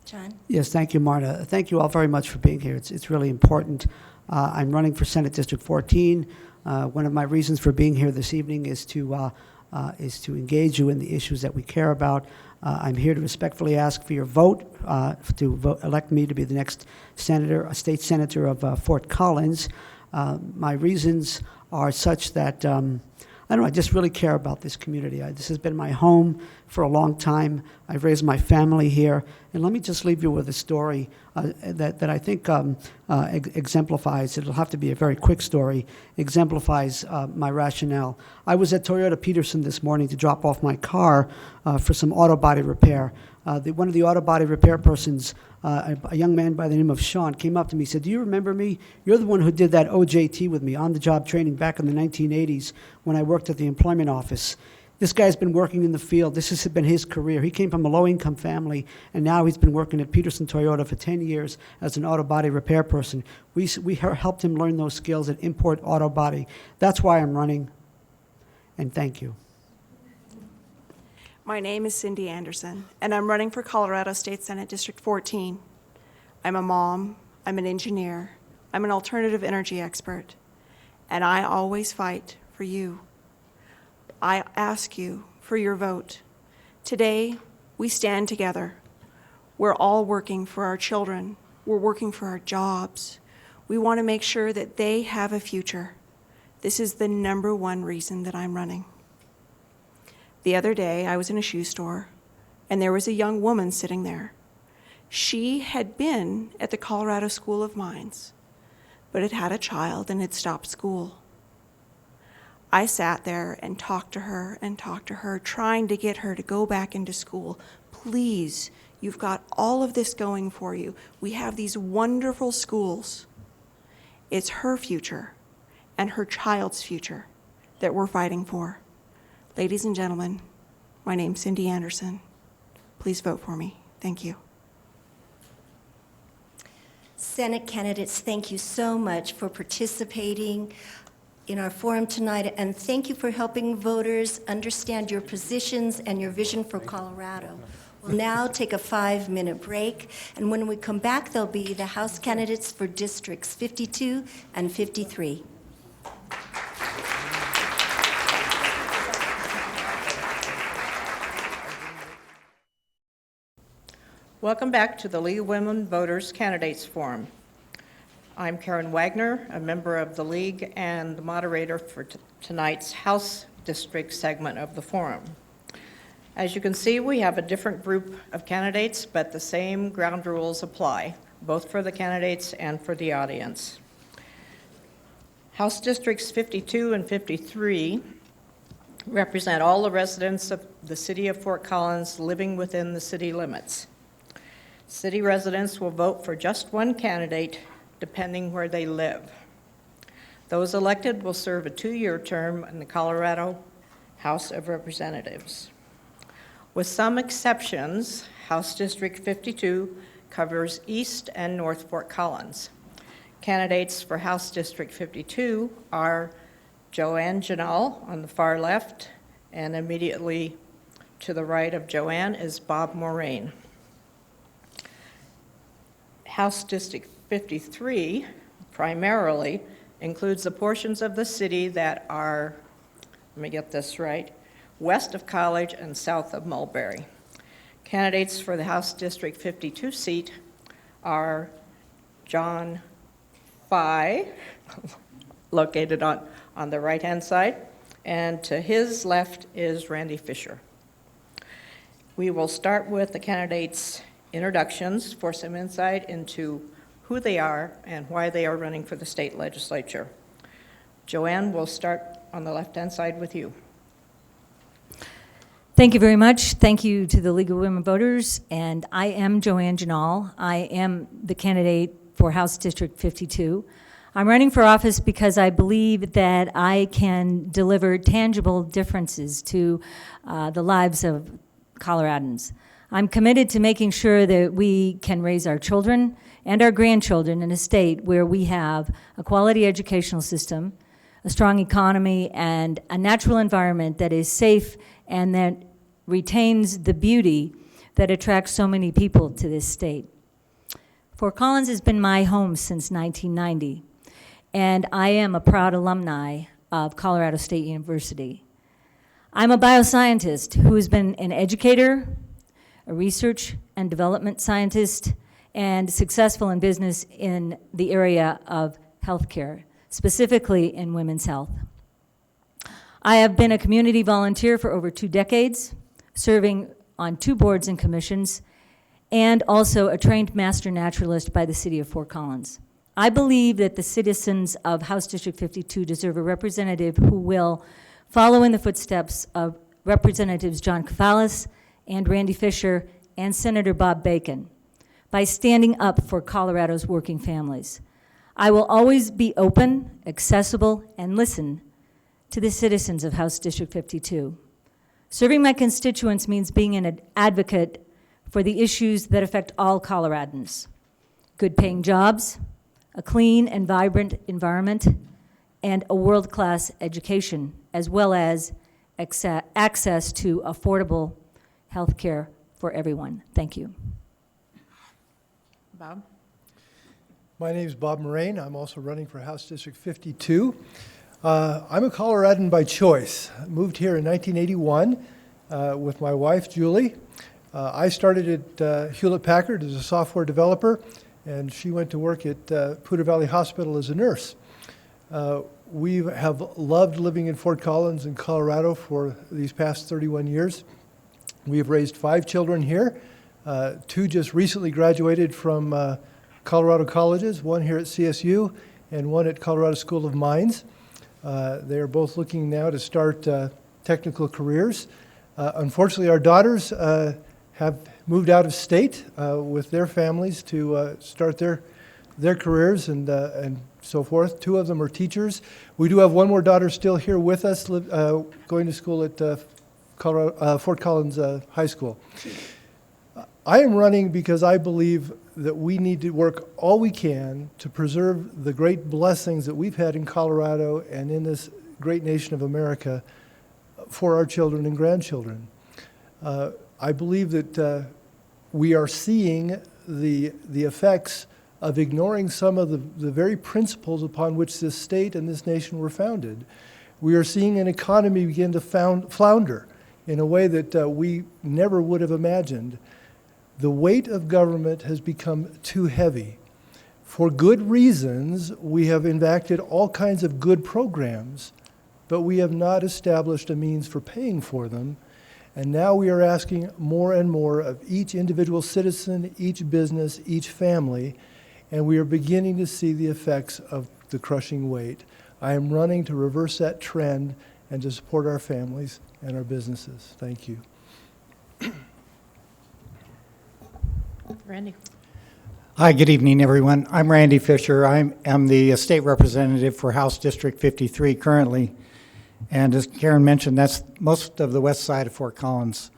John? Yes, thank you, Marta. Thank you all very much for being here. It's really important. I'm running for Senate District 14. One of my reasons for being here this evening is to engage you in the issues that we care about. I'm here to respectfully ask for your vote to elect me to be the next senator, a state senator of Fort Collins. My reasons are such that I don't know, I just really care about this community. This has been my home for a long time. I've raised my family here. And let me just leave you with a story that I think exemplifies, it'll have to be a very quick story, exemplifies my rationale. I was at Toyota Peterson this morning to drop off my car for some auto body repair. One of the auto body repair persons, a young man by the name of Sean, came up to me and said, "Do you remember me? You're the one who did that OJT with me, on-the-job training, back in the 1980s when I worked at the employment office." This guy's been working in the field. This has been his career. He came from a low-income family, and now he's been working at Peterson Toyota for 10 years as an auto body repair person. We helped him learn those skills at Import Auto Body. That's why I'm running, and thank you. My name is Cindy Anderson, and I'm running for Colorado State Senate District 14. I'm a mom, I'm an engineer, I'm an alternative energy expert, and I always fight for you. I ask you for your vote. Today, we stand together. We're all working for our children. We're working for our jobs. We want to make sure that they have a future. This is the number one reason that I'm running. The other day, I was in a shoe store, and there was a young woman sitting there. She had been at the Colorado School of Mines, but had had a child and had stopped school. I sat there and talked to her, trying to get her to go back into school. Please, you've got all of this going for you. We have these wonderful schools. It's her future and her child's future that we're fighting for. Ladies and gentlemen, my name's Cindy Anderson. Please vote for me. Thank you. Senate candidates, thank you so much for participating in our forum tonight, and thank you for helping voters understand your positions and your vision for Colorado. We'll now take a 5-minute break, and when we come back, there'll be the House candidates for Districts 52 and 53. Welcome back to the League of Women Voters Candidates Forum. I'm Karen Wagner, a member of the League and the moderator for tonight's House District segment of the forum. As you can see, we have a different group of candidates, but the same ground rules apply, both for the candidates and for the audience. House Districts 52 and 53 represent all the residents of the city of Fort Collins living within the city limits. City residents will vote for just one candidate, depending where they live. Those elected will serve a 2-year term in the Colorado House of Representatives. With some exceptions, House District 52 covers East and North Fort Collins. Candidates for House District 52 are Joanne Janal on the far left, and immediately to the right of Joanne is Bob Moraine. House District 53 primarily includes the portions of the city that are, let me get this right, west of College and south of Mulberry. Candidates for the House District 52 seat are John Fye, located on the right-hand side, and to his left is Randy Fisher. We will start with the candidates' introductions for some insight into who they are and why they are running for the state legislature. Joanne, we'll start on the left-hand side with you. Thank you very much. Thank you to the League of Women Voters, and I am Joanne Janal. I am the candidate for House District 52. I'm running for office because I believe that I can deliver tangible differences to the lives of Coloradans. I'm committed to making sure that we can raise our children and our grandchildren in a state where we have a quality educational system, a strong economy, and a natural environment that is safe and that retains the beauty that attracts so many people to this state. Fort Collins has been my home since 1990, and I am a proud alumni of Colorado State University. I'm a bioscientist who has been an educator, a research and development scientist, and successful in business in the area of healthcare, specifically in women's health. I have been a community volunteer for over 2 decades, serving on 2 boards and commissions, and also a trained master naturalist by the city of Fort Collins. I believe that the citizens of House District 52 deserve a representative who will follow in the footsteps of Representatives John Cafalis and Randy Fisher and Senator Bob Bacon by standing up for Colorado's working families. I will always be open, accessible, and listen to the citizens of House District 52. Serving my constituents means being an advocate for the issues that affect all Coloradans: good paying jobs, a clean and vibrant environment, and a world-class education, as well as access to affordable health care for everyone. Thank you. Bob? My name is Bob Moraine. I'm also running for House District 52. I'm a Coloradan by choice. I moved here in 1981 with my wife, Julie. I started at Hewlett-Packard as a software developer, and she went to work at Poudre Valley Hospital as a nurse. We have loved living in Fort Collins in Colorado for these past 31 years. We have raised 5 children here. 2 just recently graduated from Colorado colleges, one here at CSU and one at Colorado School of Mines. They are both looking now to start technical careers. Unfortunately, our daughters have moved out of state with their families to start their careers and so forth. 2 of them are teachers. We do have one more daughter still here with us, going to school at Fort Collins High School. I am running because I believe that we need to work all we can to preserve the great blessings that we've had in Colorado and in this great nation of America for our children and grandchildren. I believe that we are seeing the effects of ignoring some of the very principles upon which this state and this nation were founded. We are seeing an economy begin to flounder in a way that we never would have imagined. The weight of government has become too heavy. For good reasons, we have enacted all kinds of good programs, but we have not established a means for paying for them. And now we are asking more and more of each individual citizen, each business, each family, and we are beginning to see the effects of the crushing weight. I am running to reverse that trend and to support our families and our businesses. Thank you. Randy? Hi, good evening, everyone. I'm Randy Fisher. I'm the state representative for House District 53 currently. And as Karen mentioned, that's most of the west side of Fort Collins.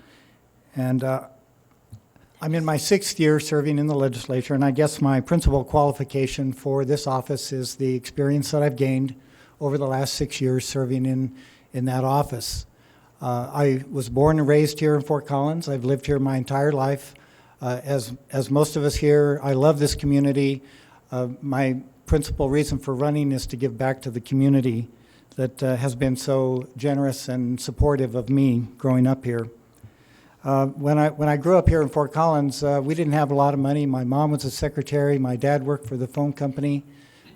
And I'm in my 6th year serving in the legislature, and I guess my principal qualification for this office is the experience that I've gained over the last 6 years serving in that office. I was born and raised here in Fort Collins. I've lived here my entire life. As most of us here, I love this community. My principal reason for running is to give back to the community that has been so generous and supportive of me growing up here. When I grew up here in Fort Collins, we didn't have a lot of money. My mom was a secretary. My dad worked for the phone company.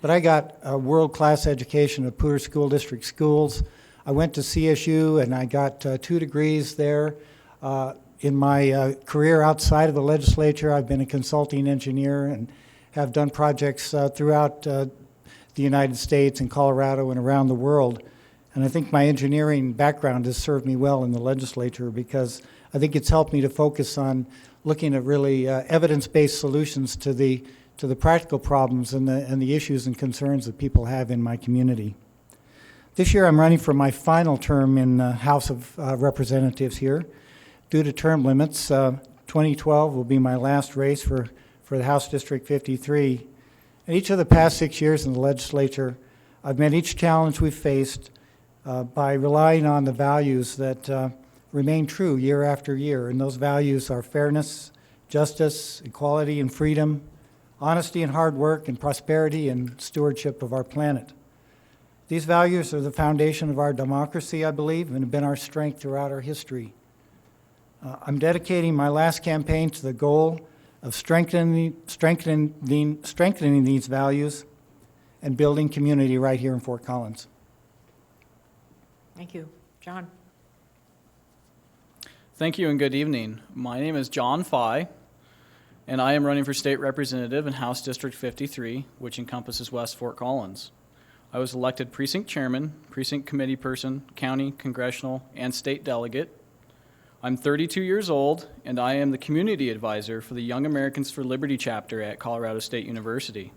But I got a world-class education at Poudre School District schools. I went to CSU, and I got 2 degrees there. In my career outside of the legislature, I've been a consulting engineer and have done projects throughout the United States and Colorado and around the world. And I think my engineering background has served me well in the legislature because I think it's helped me to focus on looking at really evidence-based solutions to the practical problems and the issues and concerns that people have in my community. This year I'm running for my final term in the House of Representatives here. Due to term limits, 2012 will be my last race for the House District 53. In each of the past 6 years in the legislature, I've met each challenge we've faced by relying on the values that remain true year after year, and those values are fairness, justice, equality and freedom, honesty and hard work, and prosperity and stewardship of our planet. These values are the foundation of our democracy, I believe, and have been our strength throughout our history. I'm dedicating my last campaign to the goal of strengthening these values and building community right here in Fort Collins. Thank you. John? Thank you and good evening. My name is John Fye, and I am running for state representative in House District 53, which encompasses West Fort Collins. I was elected precinct chairman, precinct committee person, county, congressional, and state delegate. I'm 32 years old, and I am the community advisor for the Young Americans for Liberty chapter at Colorado State University.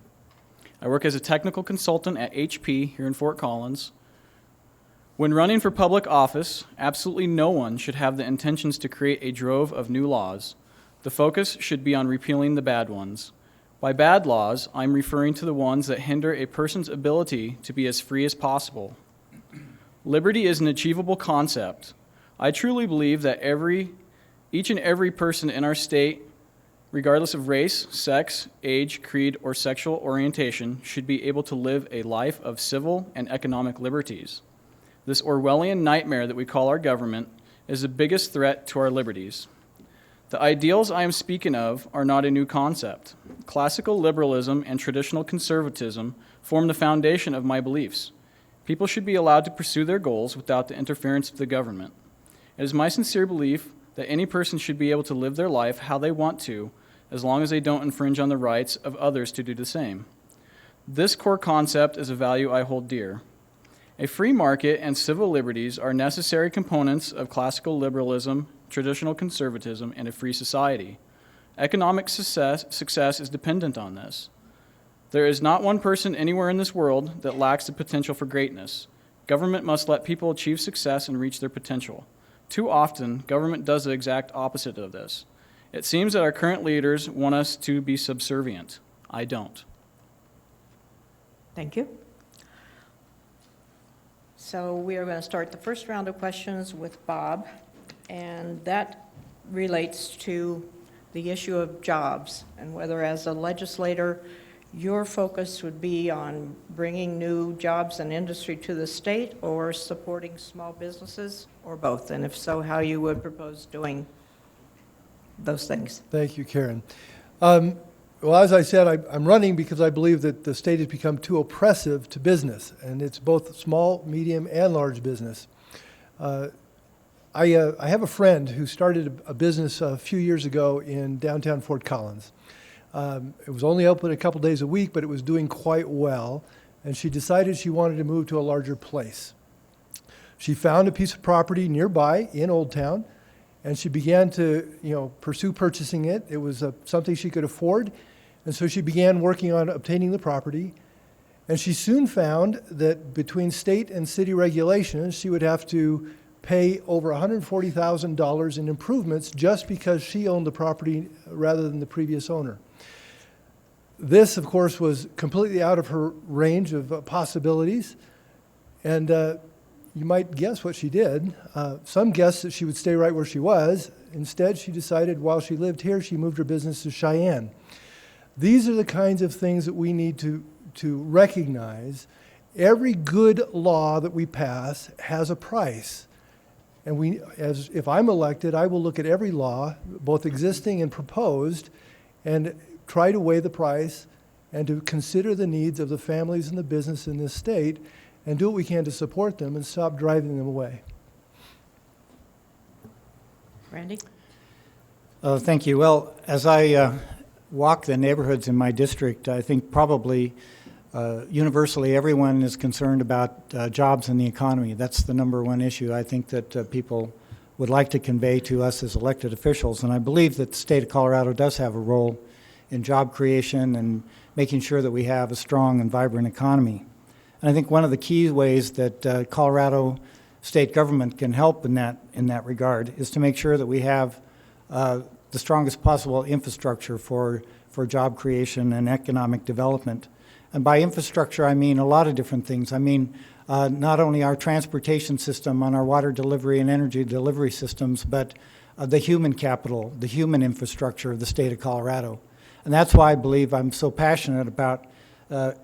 I work as a technical consultant at HP here in Fort Collins. When running for public office, absolutely no one should have the intentions to create a drove of new laws. The focus should be on repealing the bad ones. By bad laws, I'm referring to the ones that hinder a person's ability to be as free as possible. Liberty is an achievable concept. I truly believe that each and every person in our state, regardless of race, sex, age, creed, or sexual orientation, should be able to live a life of civil and economic liberties. This Orwellian nightmare that we call our government is the biggest threat to our liberties. The ideals I am speaking of are not a new concept. Classical liberalism and traditional conservatism form the foundation of my beliefs. People should be allowed to pursue their goals without the interference of the government. It is my sincere belief that any person should be able to live their life how they want to, as long as they don't infringe on the rights of others to do the same. This core concept is a value I hold dear. A free market and civil liberties are necessary components of classical liberalism, traditional conservatism, and a free society. Economic success is dependent on this. There is not one person anywhere in this world that lacks the potential for greatness. Government must let people achieve success and reach their potential. Too often, government does the exact opposite of this. It seems that our current leaders want us to be subservient. I don't. Thank you. So we are going to start the first round of questions with Bob, and that relates to the issue of jobs and whether as a legislator your focus would be on bringing new jobs and industry to the state or supporting small businesses or both, and if so, how you would propose doing those things. Thank you, Karen. Well, as I said, I'm running because I believe that the state has become too oppressive to business, and it's both small, medium, and large business. I have a friend who started a business a few years ago in downtown Fort Collins. It was only open a couple days a week, but it was doing quite well, and she decided she wanted to move to a larger place. She found a piece of property nearby in Old Town, and she began to, pursue purchasing it. It was something she could afford, and so she began working on obtaining the property. And she soon found that between state and city regulations, she would have to pay over $140,000 in improvements just because she owned the property rather than the previous owner. This, of course, was completely out of her range of possibilities, and you might guess what she did. Some guessed that she would stay right where she was. Instead, she decided while she lived here, she moved her business to Cheyenne. These are the kinds of things that we need to recognize. Every good law that we pass has a price. And if I'm elected, I will look at every law, both existing and proposed, and try to weigh the price and to consider the needs of the families and the business in this state and do what we can to support them and stop driving them away. Randy? Thank you. Well, as I walk the neighborhoods in my district, I think probably universally everyone is concerned about jobs and the economy. That's the number one issue I think that people would like to convey to us as elected officials. And I believe that the state of Colorado does have a role in job creation and making sure that we have a strong and vibrant economy. And I think one of the key ways that Colorado state government can help in that regard is to make sure that we have the strongest possible infrastructure for job creation and economic development. And by infrastructure, I mean a lot of different things. I mean not only our transportation system on our water delivery and energy delivery systems, but the human capital, the human infrastructure of the state of Colorado. And that's why I believe I'm so passionate about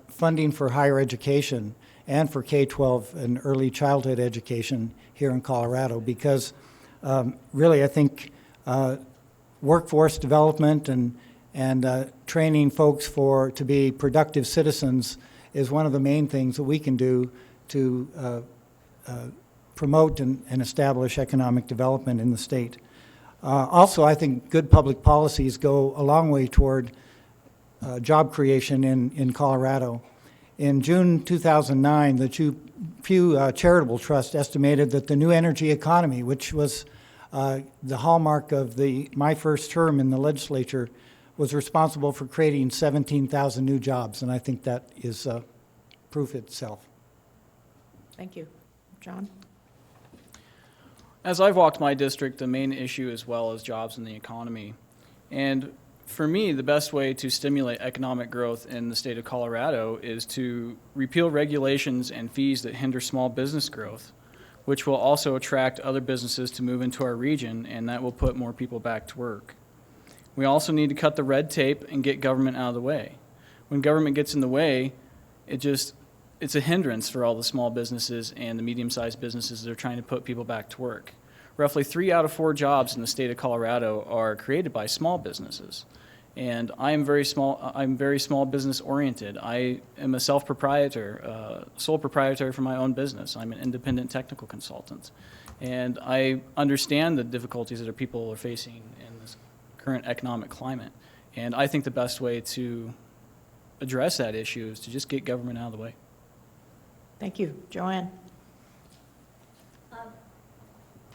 funding for higher education and for K-12 and early childhood education here in Colorado, because really I think workforce development and training folks to be productive citizens is one of the main things that we can do to promote and establish economic development in the state. Also, I think good public policies go a long way toward job creation in Colorado. In June 2009, the Pew Charitable Trust estimated that the new energy economy, which was the hallmark of my first term in the legislature, was responsible for creating 17,000 new jobs, and I think that is proof itself. Thank you. John? As I've walked my district, the main issue as well is jobs and the economy. And for me, the best way to stimulate economic growth in the state of Colorado is to repeal regulations and fees that hinder small business growth, which will also attract other businesses to move into our region, and that will put more people back to work. We also need to cut the red tape and get government out of the way. When government gets in the way, it's a hindrance for all the small businesses and the medium-sized businesses that are trying to put people back to work. Roughly 3 out of 4 jobs in the state of Colorado are created by small businesses. And I'm very small business oriented. I am a sole proprietor for my own business. I'm an independent technical consultant. And I understand the difficulties that people are facing in this current economic climate. And I think the best way to address that issue is to just get government out of the way. Thank you. Joanne?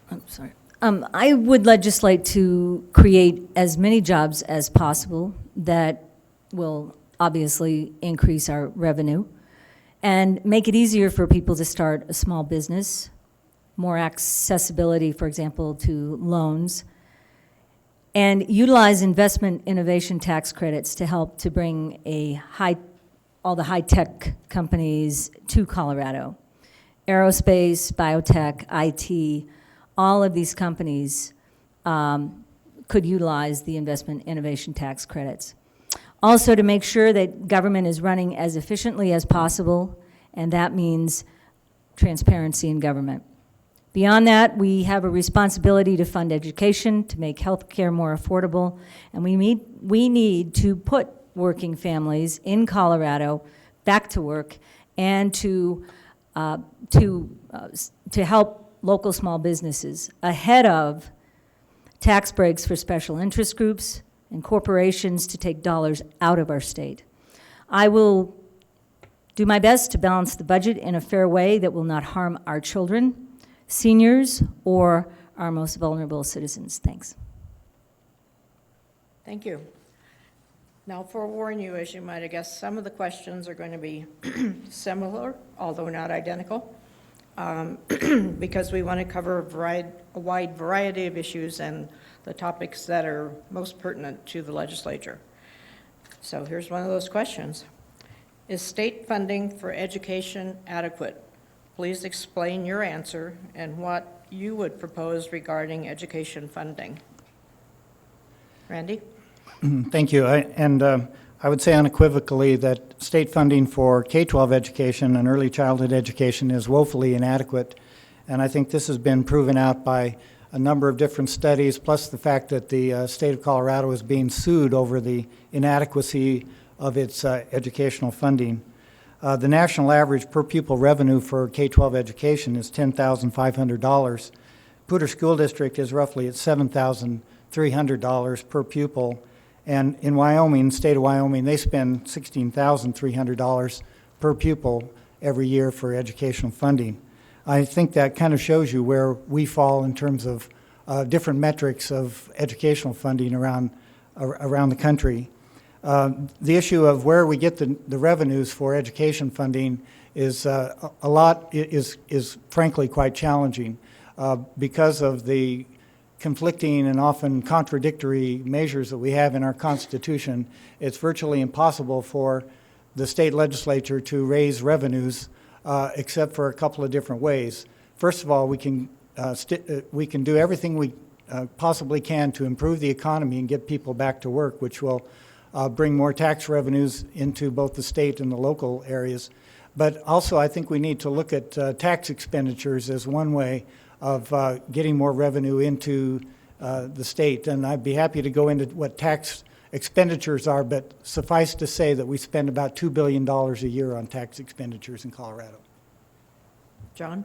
I'm sorry. I would legislate to create as many jobs as possible that will obviously increase our revenue and make it easier for people to start a small business, more accessibility, for example, to loans, and utilize investment innovation tax credits to help to bring all the high-tech companies to Colorado. Aerospace, biotech, IT, all of these companies could utilize the investment innovation tax credits. Also, to make sure that government is running as efficiently as possible, and that means transparency in government. Beyond that, we have a responsibility to fund education, to make health care more affordable, and we need to put working families in Colorado back to work and to help local small businesses ahead of tax breaks for special interest groups and corporations to take dollars out of our state. I will do my best to balance the budget in a fair way that will not harm our children, seniors, or our most vulnerable citizens. Thanks. Thank you. Now, forewarn you, as you might have guessed, some of the questions are going to be similar, although not identical, because we want to cover a wide variety of issues and the topics that are most pertinent to the legislature. So here's one of those questions. Is state funding for education adequate? Please explain your answer and what you would propose regarding education funding. Randy? Thank you. I would say unequivocally that state funding for K-12 education and early childhood education is woefully inadequate. And I think this has been proven out by a number of different studies, plus the fact that the state of Colorado is being sued over the inadequacy of its educational funding. The national average per pupil revenue for K-12 education is $10,500. Poudre School District is roughly at $7,300 per pupil. And in Wyoming, state of Wyoming, they spend $16,300 per pupil every year for educational funding. I think that kind of shows you where we fall in terms of different metrics of educational funding around the country. The issue of where we get the revenues for education funding is is frankly quite challenging because of the conflicting and often contradictory measures that we have in our Constitution. It's virtually impossible for the state legislature to raise revenues except for a couple of different ways. First of all, we can do everything we possibly can to improve the economy and get people back to work, which will bring more tax revenues into both the state and the local areas. But also, I think we need to look at tax expenditures as one way of getting more revenue into the state. And I'd be happy to go into what tax expenditures are, but suffice to say that we spend about $2 billion a year on tax expenditures in Colorado. John?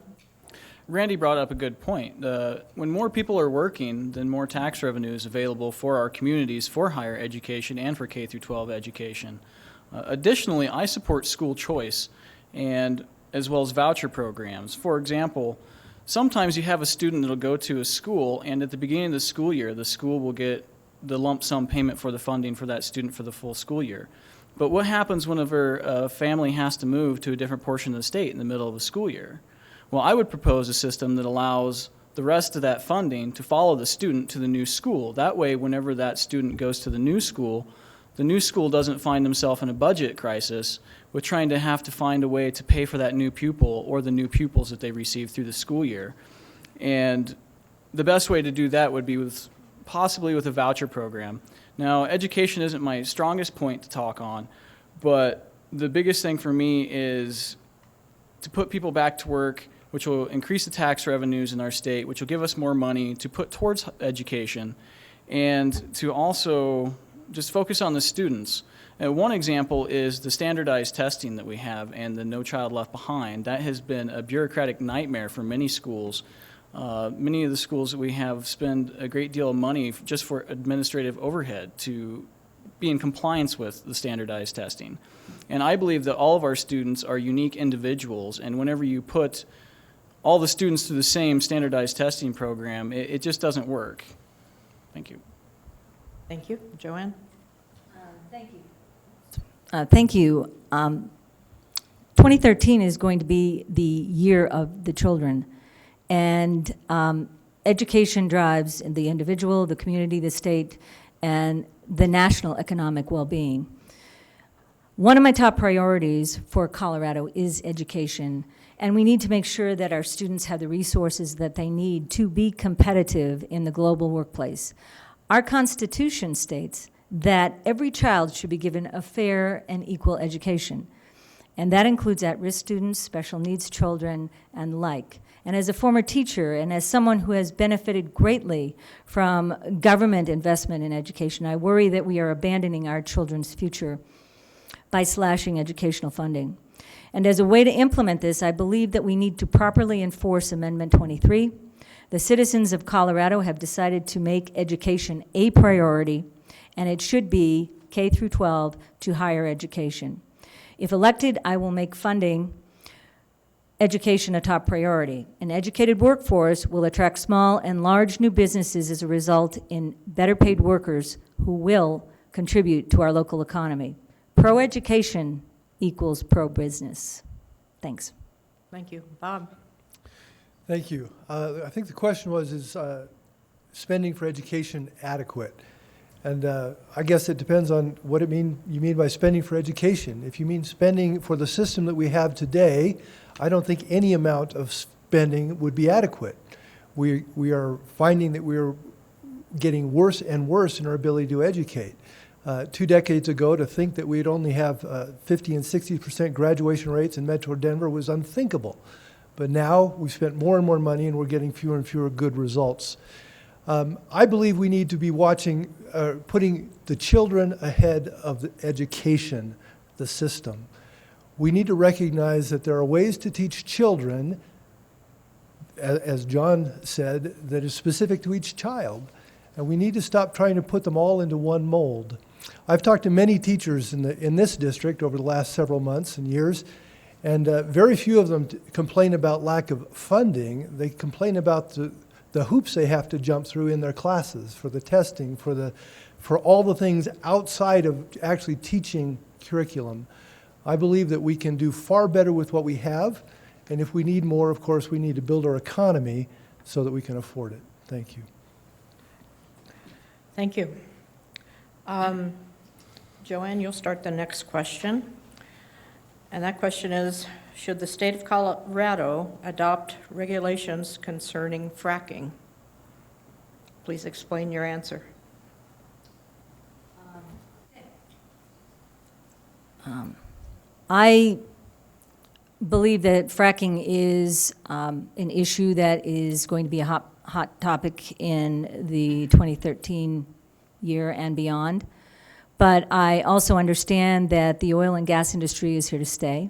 Randy brought up a good point. When more people are working, then more tax revenue is available for our communities for higher education and for K through 12 education. Additionally, I support school choice and as well as voucher programs. For example, sometimes you have a student that will go to a school, and at the beginning of the school year, the school will get the lump sum payment for the funding for that student for the full school year. But what happens whenever a family has to move to a different portion of the state in the middle of the school year? Well, I would propose a system that allows the rest of that funding to follow the student to the new school. That way, whenever that student goes to the new school doesn't find himself in a budget crisis with trying to have to find a way to pay for that new pupil or the new pupils that they receive through the school year. And the best way to do that would be possibly with a voucher program. Now, education isn't my strongest point to talk on, but the biggest thing for me is to put people back to work, which will increase the tax revenues in our state, which will give us more money to put towards education, and to also just focus on the students. And one example is the standardized testing that we have and the No Child Left Behind. That has been a bureaucratic nightmare for many schools. Many of the schools that we have spend a great deal of money just for administrative overhead to be in compliance with the standardized testing. And I believe that all of our students are unique individuals, and whenever you put all the students through the same standardized testing program, it just doesn't work. Thank you. Thank you. Joanne? Thank you. 2013 is going to be the year of the children, and education drives the individual, the community, the state, and the national economic well-being. One of my top priorities for Colorado is education, and we need to make sure that our students have the resources that they need to be competitive in the global workplace. Our Constitution states that every child should be given a fair and equal education, and that includes at-risk students, special needs children, and like. And as a former teacher and as someone who has benefited greatly from government investment in education, I worry that we are abandoning our children's future by slashing educational funding. And as a way to implement this, I believe that we need to properly enforce Amendment 23. The citizens of Colorado have decided to make education a priority, and it should be K through 12 to higher education. If elected, I will make funding education a top priority. An educated workforce will attract small and large new businesses as a result in better paid workers who will contribute to our local economy. Pro-education equals pro-business. Thanks. Thank you. Bob? Thank you. I think the question was, is spending for education adequate? And I guess it depends on what you mean by spending for education. If you mean spending for the system that we have today, I don't think any amount of spending would be adequate. We are finding that we are getting worse and worse in our ability to educate. 2 decades ago, to think that we'd only have 50 and 60% graduation rates in Metro Denver was unthinkable. But now we've spent more and more money and we're getting fewer and fewer good results. I believe we need to be watching, putting the children ahead of the education, the system. We need to recognize that there are ways to teach children, as John said, that is specific to each child. And we need to stop trying to put them all into one mold. I've talked to many teachers in this district over the last several months and years, and very few of them complain about lack of funding. They complain about the hoops they have to jump through in their classes, for the testing, for all the things outside of actually teaching curriculum. I believe that we can do far better with what we have, and if we need more, of course, we need to build our economy so that we can afford it. Thank you. Thank you. Joanne, you'll start the next question. And that question is, should the state of Colorado adopt regulations concerning fracking? Please explain your answer. I believe that fracking is an issue that is going to be a hot topic in the 2013 year and beyond. But I also understand that the oil and gas industry is here to stay.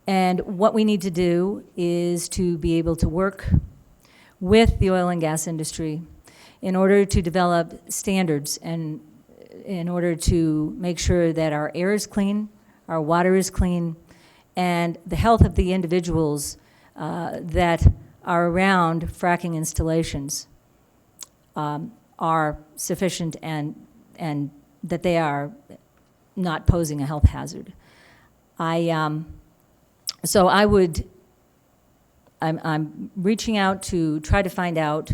And what we need to do is to be able to work with the oil and gas industry in order to develop standards and in order to make sure that our air is clean, our water is clean, and the health of the individuals that are around fracking installations are sufficient and that they are not posing a health hazard. So I'm reaching out to try to find out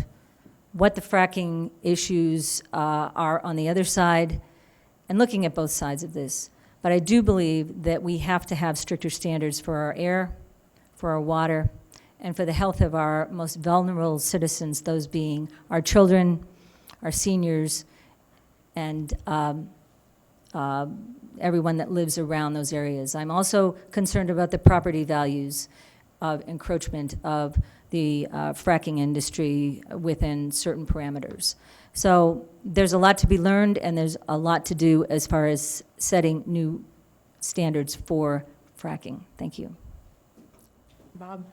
what the fracking issues are on the other side and looking at both sides of this. But I do believe that we have to have stricter standards for our air, for our water, and for the health of our most vulnerable citizens, those being our children, our seniors, and everyone that lives around those areas. I'm also concerned about the property values of encroachment of the fracking industry within certain parameters. So there's a lot to be learned, and there's a lot to do as far as setting new standards for fracking. Thank you. Bob?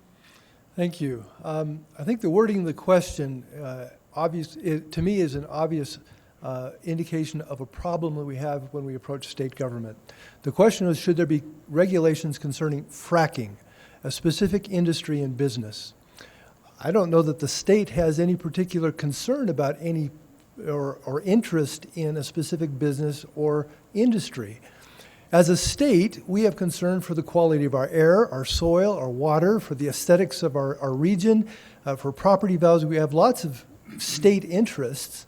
Thank you. I think the wording of the question to me is an obvious indication of a problem that we have when we approach state government. The question is, should there be regulations concerning fracking, a specific industry and business? I don't know that the state has any particular concern about any or interest in a specific business or industry. As a state, we have concern for the quality of our air, our soil, our water, for the aesthetics of our region, for property values. We have lots of state interests,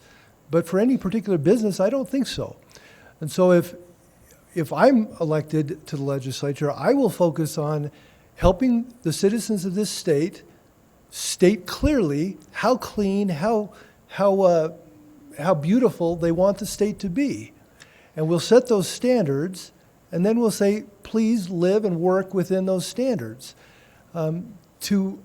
but for any particular business, I don't think so. And so if I'm elected to the legislature, I will focus on helping the citizens of this state state clearly how clean, how beautiful they want the state to be. And we'll set those standards, and then we'll say, please live and work within those standards. To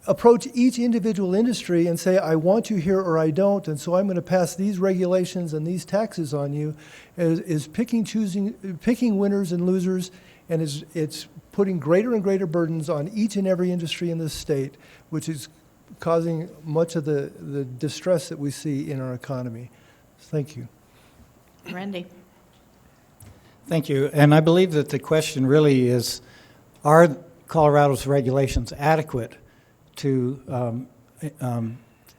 approach each individual industry and say, I want you here or I don't, and so I'm going to pass these regulations and these taxes on you, is picking winners and losers, and it's putting greater and greater burdens on each and every industry in this state, which is causing much of the distress that we see in our economy. Thank you. Randy? Thank you. And I believe that the question really is, are Colorado's regulations adequate to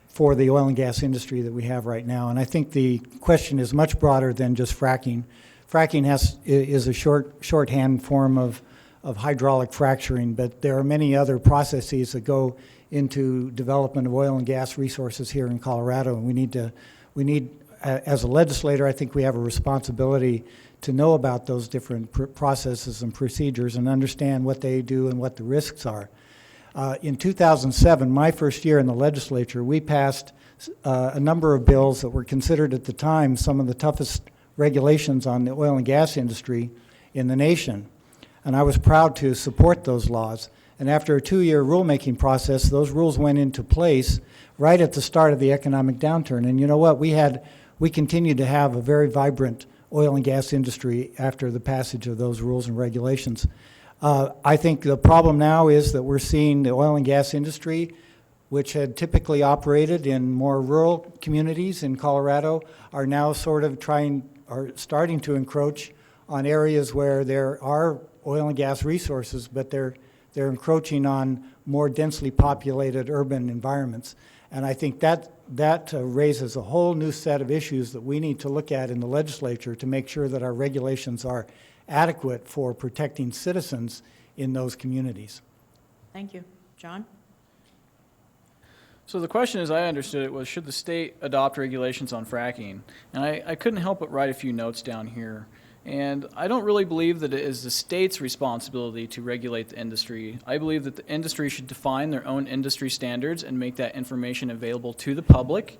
for the oil and gas industry that we have right now? And I think the question is much broader than just fracking. Fracking is a shorthand form of hydraulic fracturing, but there are many other processes that go into development of oil and gas resources here in Colorado, and we need, as a legislator, I think we have a responsibility to know about those different processes and procedures and understand what they do and what the risks are. In 2007, my first year in the legislature, we passed a number of bills that were considered at the time some of the toughest regulations on the oil and gas industry in the nation. And I was proud to support those laws. And after a 2-year rulemaking process, those rules went into place right at the start of the economic downturn. And you know what? We continued to have a very vibrant oil and gas industry after the passage of those rules and regulations. I think the problem now is that we're seeing the oil and gas industry, which had typically operated in more rural communities in Colorado, are now sort of starting to encroach on areas where there are oil and gas resources, but they're encroaching on more densely populated urban environments. And I think that raises a whole new set of issues that we need to look at in the legislature to make sure that our regulations are adequate for protecting citizens in those communities. Thank you. John? So the question, as I understood it, was should the state adopt regulations on fracking? And I couldn't help but write a few notes down here. And I don't really believe that it is the state's responsibility to regulate the industry. I believe that the industry should define their own industry standards and make that information available to the public.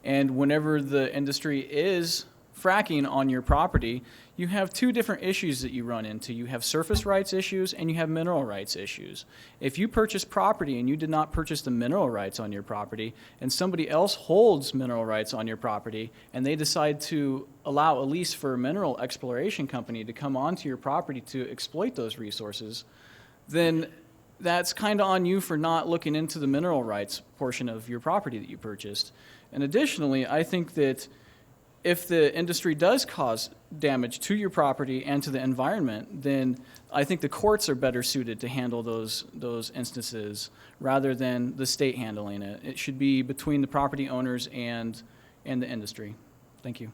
And whenever the industry is fracking on your property, you have two different issues that you run into. You have surface rights issues and you have mineral rights issues. If you purchase property and you did not purchase the mineral rights on your property, and somebody else holds mineral rights on your property, and they decide to allow a lease for a mineral exploration company to come onto your property to exploit those resources, then that's kind of on you for not looking into the mineral rights portion of your property that you purchased. And additionally, I think that if the industry does cause damage to your property and to the environment, then I think the courts are better suited to handle those instances rather than the state handling it. It should be between the property owners and the industry. Thank you.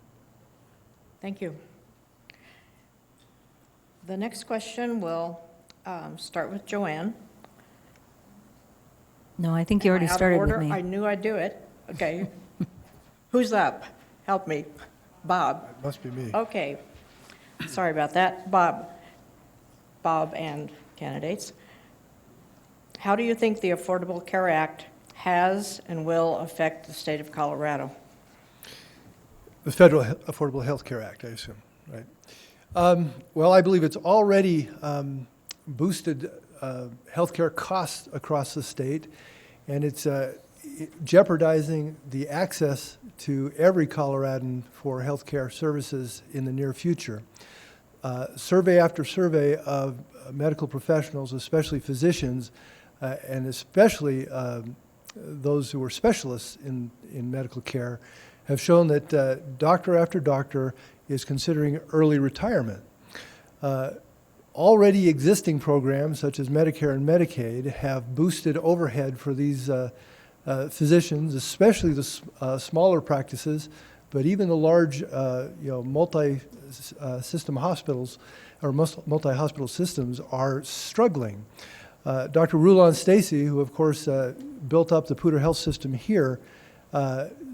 Thank you. The next question will start with Joanne. No, I think you already Out of started with order? me. I knew I'd do it. Okay. Who's up? Help me. Bob. It must be me. Okay. Sorry about that. Bob and candidates. How do you think the Affordable Care Act has and will affect the state of Colorado? The Federal Affordable Health Care Act, I assume, right? Well, I believe it's already boosted healthcare costs across the state, and it's jeopardizing the access to every Coloradan for healthcare services in the near future. Survey after survey of medical professionals, especially physicians, and especially those who are specialists in medical care, have shown that doctor after doctor is considering early retirement. Already existing programs such as Medicare and Medicaid have boosted overhead for these physicians, especially the smaller practices, but even the large, multi-system hospitals or multi-hospital systems are struggling. Dr. Rulon Stacy, who of course built up the Poudre Health System here,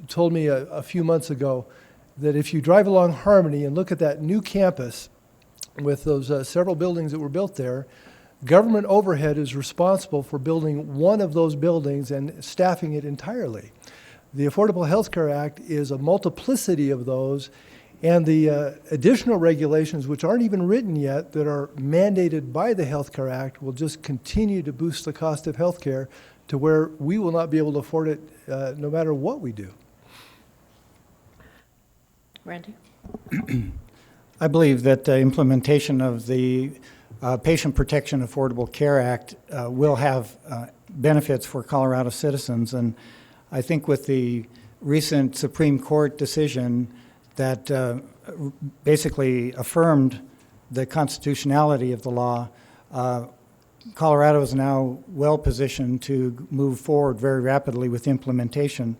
told me a few months ago that if you drive along Harmony and look at that new campus with those several buildings that were built there, government overhead is responsible for building one of those buildings and staffing it entirely. The Affordable Health Care Act is a multiplicity of those, and the additional regulations, which aren't even written yet, that are mandated by the Health Care Act will just continue to boost the cost of health care to where we will not be able to afford it no matter what we do. Randy? I believe that implementation of the Patient Protection Affordable Care Act will have benefits for Colorado citizens. And I think with the recent Supreme Court decision that basically affirmed the constitutionality of the law, Colorado is now well positioned to move forward very rapidly with implementation.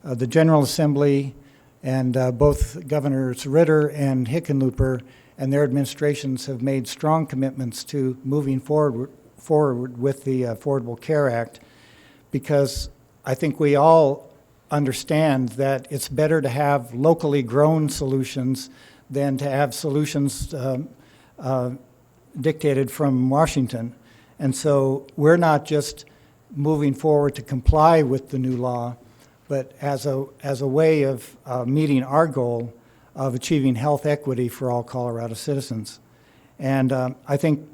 The General Assembly and both Governors Ritter and Hickenlooper and their administrations have made strong commitments to moving forward with the Affordable Care Act, because I think we all understand that it's better to have locally grown solutions than to have solutions dictated from Washington. And so we're not just moving forward to comply with the new law, but as a way of meeting our goal of achieving health equity for all Colorado citizens. And I think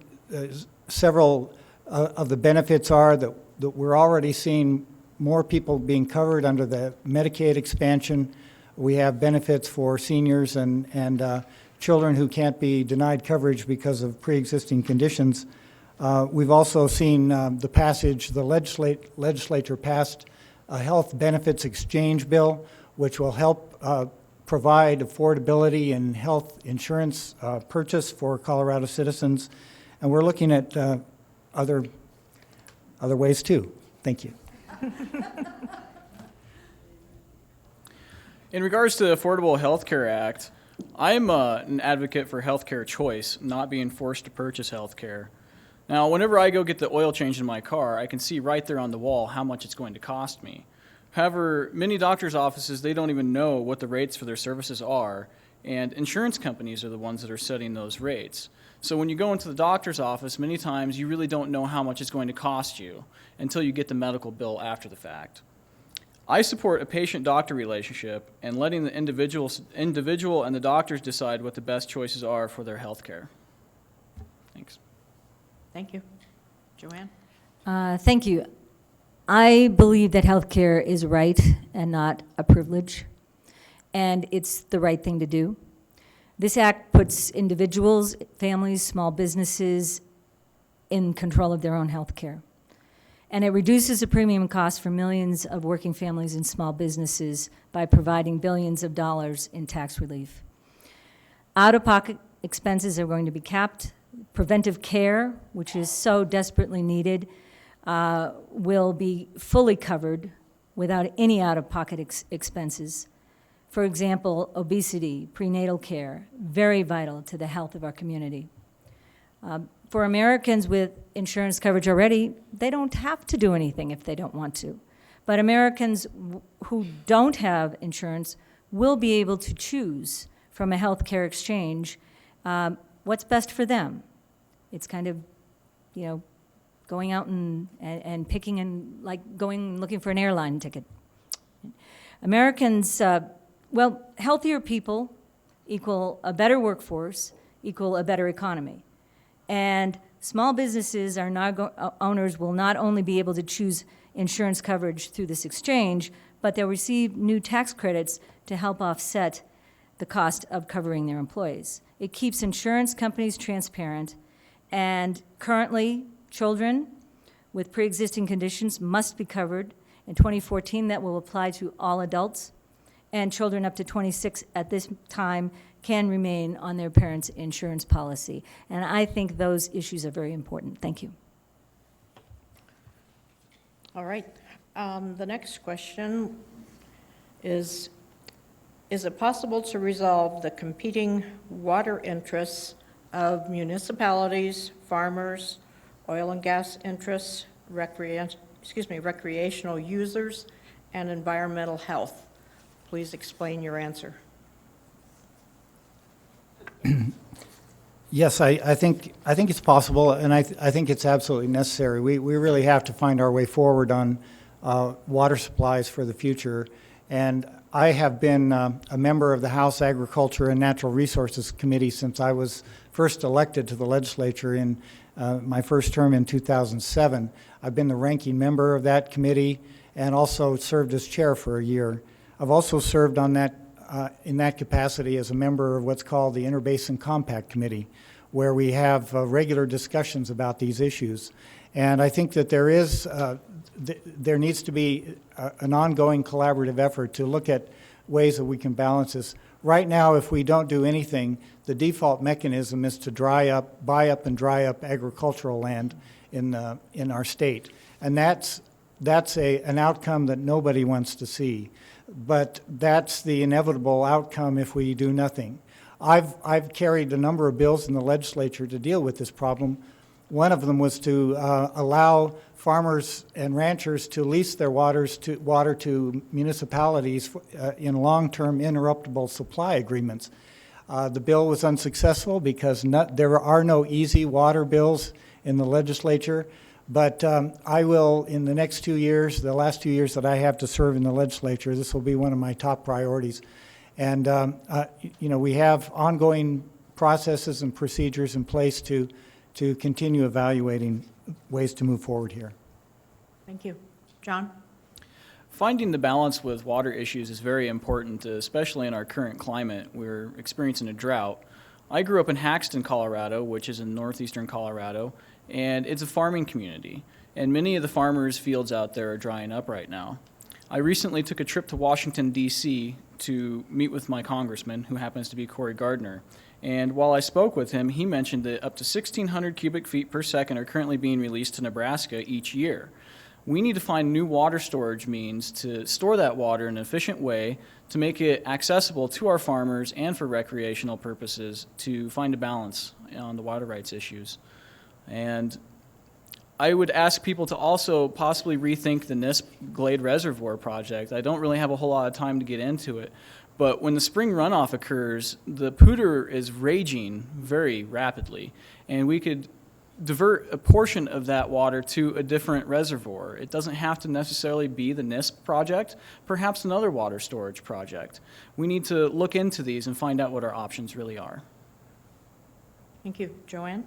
several of the benefits are that we're already seeing more people being covered under the Medicaid expansion. We have benefits for seniors and children who can't be denied coverage because of pre-existing conditions. We've also seen the passage, the legislature passed a health benefits exchange bill, which will help provide affordability in health insurance purchase for Colorado citizens. And we're looking at other ways too. Thank you. In regards to the Affordable Health Care Act, I'm an advocate for healthcare choice, not being forced to purchase health care. Now, whenever I go get the oil change in my car, I can see right there on the wall how much it's going to cost me. However, many doctors' offices, they don't even know what the rates for their services are, and insurance companies are the ones that are setting those rates. So when you go into the doctor's office, many times you really don't know how much it's going to cost you until you get the medical bill after the fact. I support a patient-doctor relationship and letting the individual and the doctors decide what the best choices are for their health care. Thanks. Thank you. Joanne? Thank you. I believe that healthcare is right and not a privilege, and it's the right thing to do. This act puts individuals, families, small businesses in control of their own health care. And it reduces the premium cost for millions of working families and small businesses by providing billions of dollars in tax relief. Out-of-pocket expenses are going to be capped. Preventive care, which is so desperately needed, will be fully covered without any out-of-pocket expenses. For example, obesity, prenatal care, very vital to the health of our community. For Americans with insurance coverage already, they don't have to do anything if they don't want to. But Americans who don't have insurance will be able to choose from a health care exchange what's best for them. It's kind of, going out and picking and like going looking for an airline ticket. Americans, healthier people equal a better workforce, equal a better economy. And small businesses owners will not only be able to choose insurance coverage through this exchange, but they'll receive new tax credits to help offset the cost of covering their employees. It keeps insurance companies transparent, and currently, children with pre-existing conditions must be covered. In 2014, that will apply to all adults, and children up to 26 at this time can remain on their parents' insurance policy. And I think those issues are very important. Thank you. All right. The next question is it possible to resolve the competing water interests of municipalities, farmers, oil and gas interests, recreational users, and environmental health? Please explain your answer. Yes, I think it's possible, and I think it's absolutely necessary. We really have to find our way forward on water supplies for the future. And I have been a member of the House Agriculture and Natural Resources Committee since I was first elected to the legislature in my first term in 2007. I've been the ranking member of that committee and also served as chair for a year. I've also served on that, in that capacity as a member of what's called the Interbasin Compact Committee, where we have regular discussions about these issues. And I think that there needs to be an ongoing collaborative effort to look at ways that we can balance this. Right now, if we don't do anything, the default mechanism is to buy up and dry up agricultural land in our state. And that's an outcome that nobody wants to see. But that's the inevitable outcome if we do nothing. I've carried a number of bills in the legislature to deal with this problem. One of them was to allow farmers and ranchers to lease their water to municipalities in long-term interruptible supply agreements. The bill was unsuccessful because there are no easy water bills in the legislature, but I will, in the next 2 years, the last 2 years that I have to serve in the legislature, this will be one of my top priorities. And we have ongoing processes and procedures in place to continue evaluating ways to move forward here. Thank you. John? Finding the balance with water issues is very important, especially in our current climate. We're experiencing a drought. I grew up in Haxton, Colorado, which is in northeastern Colorado, and it's a farming community. And many of the farmers' fields out there are drying up right now. I recently took a trip to Washington, D.C. to meet with my congressman, who happens to be Cory Gardner. And while I spoke with him, he mentioned that up to 1,600 cubic feet per second are currently being released to Nebraska each year. We need to find new water storage means to store that water in an efficient way to make it accessible to our farmers and for recreational purposes to find a balance on the water rights issues. And I would ask people to also possibly rethink the NISP Glade Reservoir project. I don't really have a whole lot of time to get into it, but when the spring runoff occurs, the Poudre is raging very rapidly, and we could divert a portion of that water to a different reservoir. It doesn't have to necessarily be the NISP project, perhaps another water storage project. We need to look into these and find out what our options really are. Thank you. Joanne?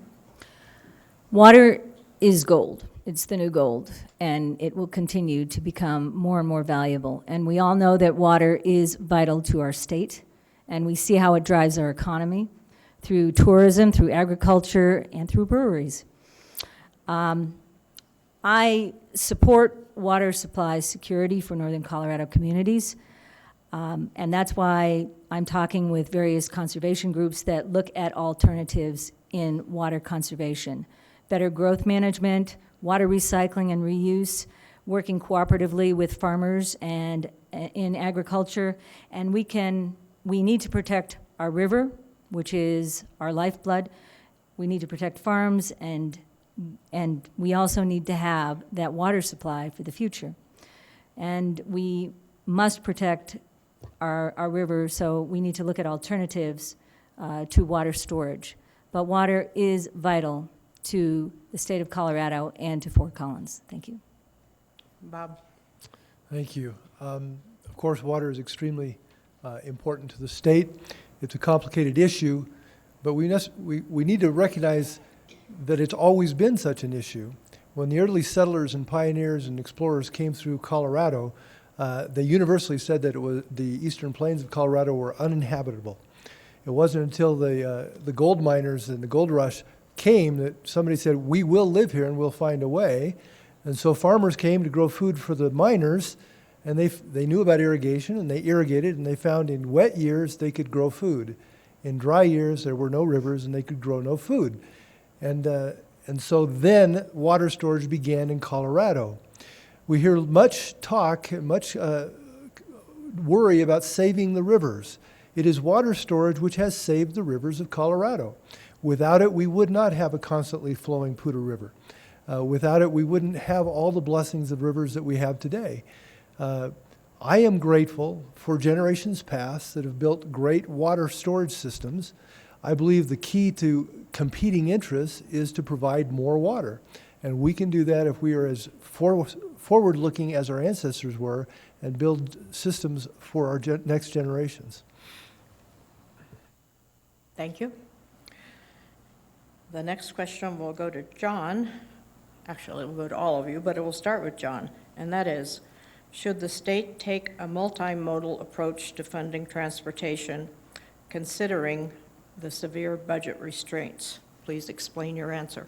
Water is gold. It's the new gold, and it will continue to become more and more valuable. And we all know that water is vital to our state, and we see how it drives our economy through tourism, through agriculture, and through breweries. I support water supply security for Northern Colorado communities, and that's why I'm talking with various conservation groups that look at alternatives in water conservation. Better growth management, water recycling and reuse, working cooperatively with farmers and in agriculture, and we need to protect our river, which is our lifeblood. We need to protect farms, and we also need to have that water supply for the future. And we must protect our river, so we need to look at alternatives to water storage. But water is vital to the state of Colorado and to Fort Collins. Thank you. Bob? Thank you. Of course, water is extremely important to the state. It's a complicated issue, but we need to recognize that it's always been such an issue. When the early settlers and pioneers and explorers came through Colorado, they universally said that the eastern plains of Colorado were uninhabitable. It wasn't until the gold miners and the gold rush came that somebody said, we will live here and we'll find a way. And so farmers came to grow food for the miners, and they knew about irrigation, and they irrigated, and they found in wet years they could grow food. In dry years there were no rivers and they could grow no food. And so then water storage began in Colorado. We hear much talk, much worry about saving the rivers. It is water storage which has saved the rivers of Colorado. Without it, we would not have a constantly flowing Poudre River. Without it, we wouldn't have all the blessings of rivers that we have today. I am grateful for generations past that have built great water storage systems. I believe the key to competing interests is to provide more water. And we can do that if we are as forward-looking as our ancestors were and build systems for our next generations. Thank you. The next question will go to John. Actually, it will go to all of you, but it will start with John, and that is, should the state take a multimodal approach to funding transportation, considering the severe budget restraints? Please explain your answer.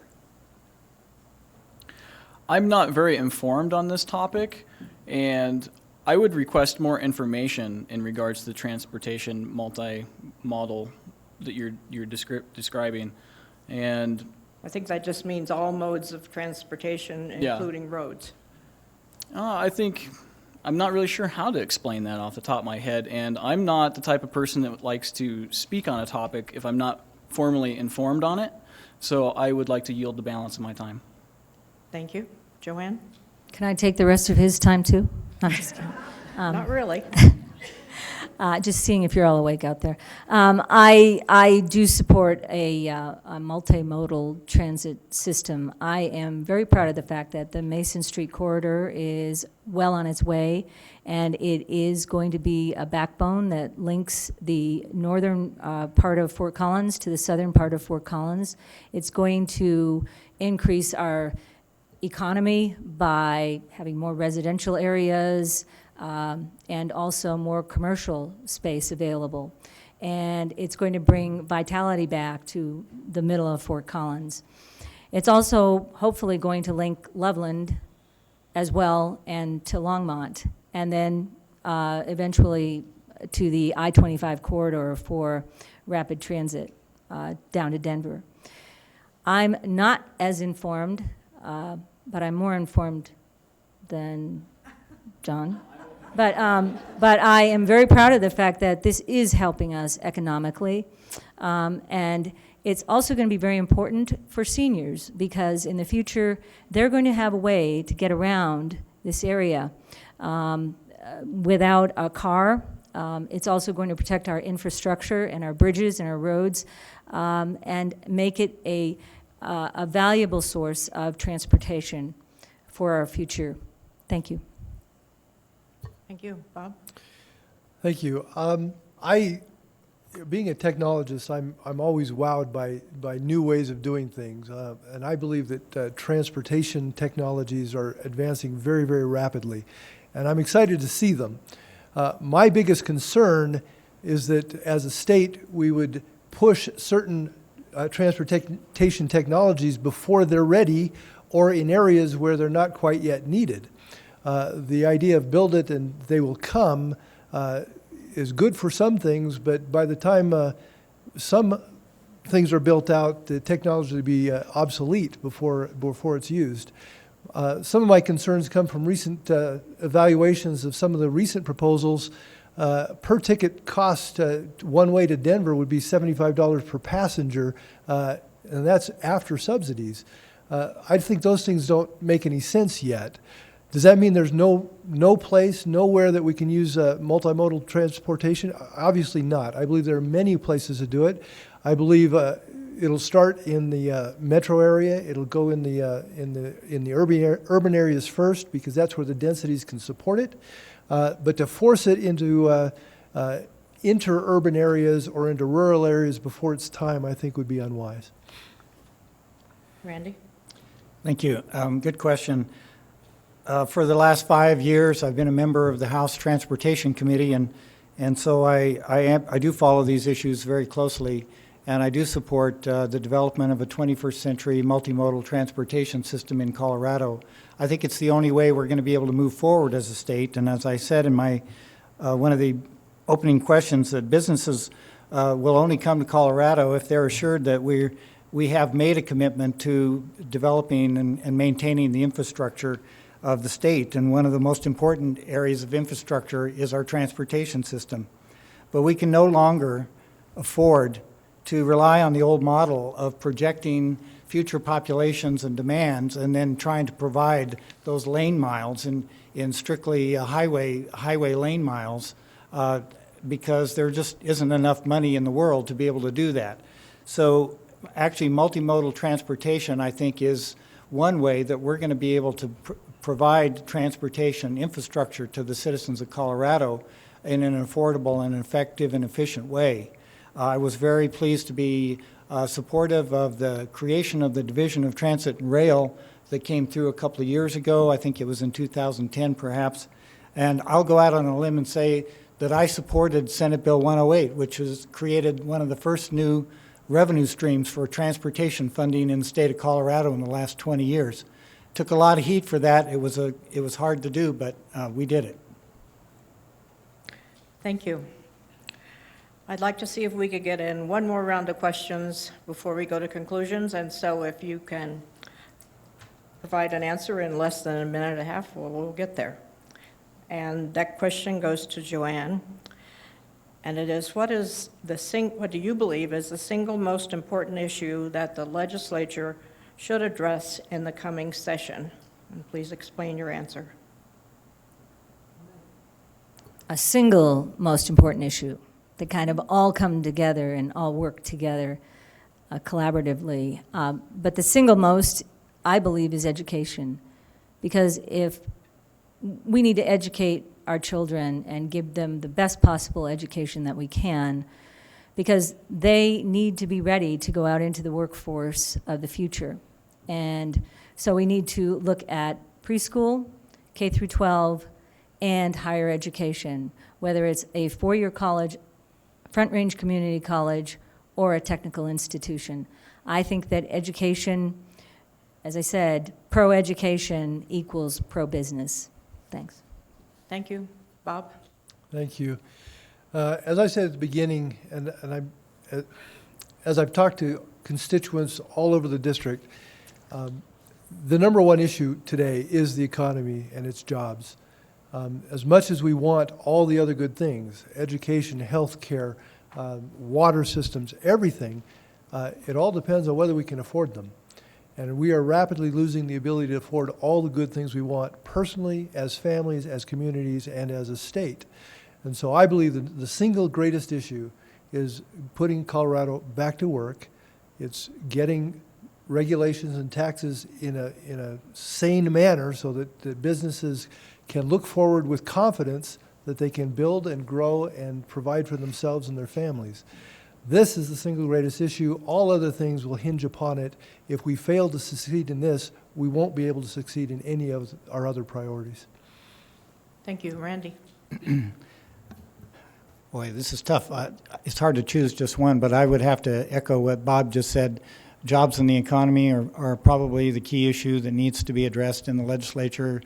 I'm not very informed on this topic, and I would request more information in regards to the transportation multi-model that you're describing. And I think that just means all modes of transportation, Yeah. including roads. I'm not really sure how to explain that off the top of my head, and I'm not the type of person that likes to speak on a topic if I'm not formally informed on it, so I would like to yield the balance of my time. Thank you. Joanne? Can I take the rest of his time, too? I'm just kidding. Not really. Just seeing if you're all awake out there. I do support a multimodal transit system. I am very proud of the fact that the Mason Street corridor is well on its way, and it is going to be a backbone that links the northern part of Fort Collins to the southern part of Fort Collins. It's going to increase our economy by having more residential areas, and also more commercial space available. And it's going to bring vitality back to the middle of Fort Collins. It's also hopefully going to link Loveland as well and to Longmont, and then eventually to the I-25 corridor for rapid transit down to Denver. I'm not as informed, but I'm more informed than John. But I am very proud of the fact that this is helping us economically. And it's also going to be very important for seniors, because in the future, they're going to have a way to get around this area without a car. It's also going to protect our infrastructure and our bridges and our roads, and make it a valuable source of transportation for our future. Thank you. Thank you. Bob? Thank you. Being a technologist, I'm always wowed by new ways of doing things, and I believe that transportation technologies are advancing very, very rapidly, and I'm excited to see them. My biggest concern is that as a state, we would push certain transportation technologies before they're ready or in areas where they're not quite yet needed. The idea of build it and they will come is good for some things, but by the time some things are built out, the technology will be obsolete before it's used. Some of my concerns come from recent evaluations of some of the recent proposals. Per ticket cost one way to Denver would be $75 per passenger, and that's after subsidies. I think those things don't make any sense yet. Does that mean there's no place, nowhere that we can use multimodal transportation? Obviously not. I believe there are many places to do it. I believe it'll start in the metro area. It'll go in the urban areas first, because that's where the densities can support it. But to force it into inter-urban areas or into rural areas before its time, I think would be unwise. Randy? Thank you. Good question. For the last 5 years, I've been a member of the House Transportation Committee, and so I do follow these issues very closely, and I do support the development of a 21st century multimodal transportation system in Colorado. I think it's the only way we're going to be able to move forward as a state, and as I said in my one of the opening questions, that businesses will only come to Colorado if they're assured that we have made a commitment to developing and maintaining the infrastructure of the state, and one of the most important areas of infrastructure is our transportation system. But we can no longer afford to rely on the old model of projecting future populations and demands and then trying to provide those lane miles in strictly highway lane miles, because there just isn't enough money in the world to be able to do that. So actually multimodal transportation, I think, is one way that we're going to be able to provide transportation infrastructure to the citizens of Colorado in an affordable and effective and efficient way. I was very pleased to be supportive of the creation of the Division of Transit and Rail that came through a couple of years ago. I think it was in 2010 perhaps. And I'll go out on a limb and say that I supported Senate Bill 108, which has created one of the first new revenue streams for transportation funding in the state of Colorado in the last 20 years. Took a lot of heat for that. It was hard to do, but we did it. Thank you. I'd like to see if we could get in one more round of questions before we go to conclusions, and so if you can provide an answer in less than a minute and a half, we'll get there. And that question goes to Joanne, and it is, what do you believe is the single most important issue that the legislature should address in the coming session? And please explain your answer. A single most important issue that kind of all come together and all work together collaboratively. But the single most, I believe, is education. Because if we need to educate our children and give them the best possible education that we can, because they need to be ready to go out into the workforce of the future. And so we need to look at preschool, K through 12, and higher education, whether it's a four-year college, Front Range Community College, or a technical institution. I think that education, as I said, pro-education equals pro-business. Thanks. Thank you. Bob? Thank you. As I said at the beginning, as I've talked to constituents all over the district, the number one issue today is the economy and its jobs. As much as we want all the other good things, education, health care, water systems, everything, it all depends on whether we can afford them. And we are rapidly losing the ability to afford all the good things we want personally, as families, as communities, and as a state. And so I believe that the single greatest issue is putting Colorado back to work. It's getting regulations and taxes in a sane manner so that businesses can look forward with confidence that they can build and grow and provide for themselves and their families. This is the single greatest issue. All other things will hinge upon it. If we fail to succeed in this, we won't be able to succeed in any of our other priorities. Thank you. Randy? Boy, this is tough. It's hard to choose just one, but I would have to echo what Bob just said. Jobs and the economy are probably the key issue that needs to be addressed in the legislature.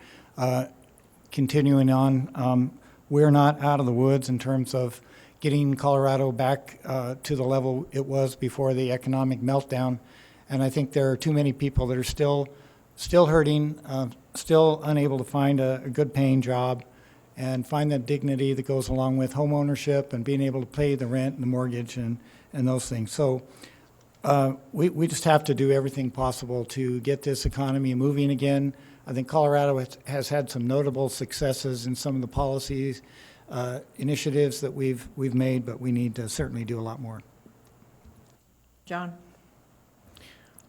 Continuing on, we're not out of the woods in terms of getting Colorado back to the level it was before the economic meltdown. And I think there are too many people that are still hurting, still unable to find a good paying job and find that dignity that goes along with home ownership and being able to pay the rent and the mortgage and those things. So we just have to do everything possible to get this economy moving again. I think Colorado has had some notable successes in some of the policies, initiatives that we've made, but we need to certainly do a lot more. John?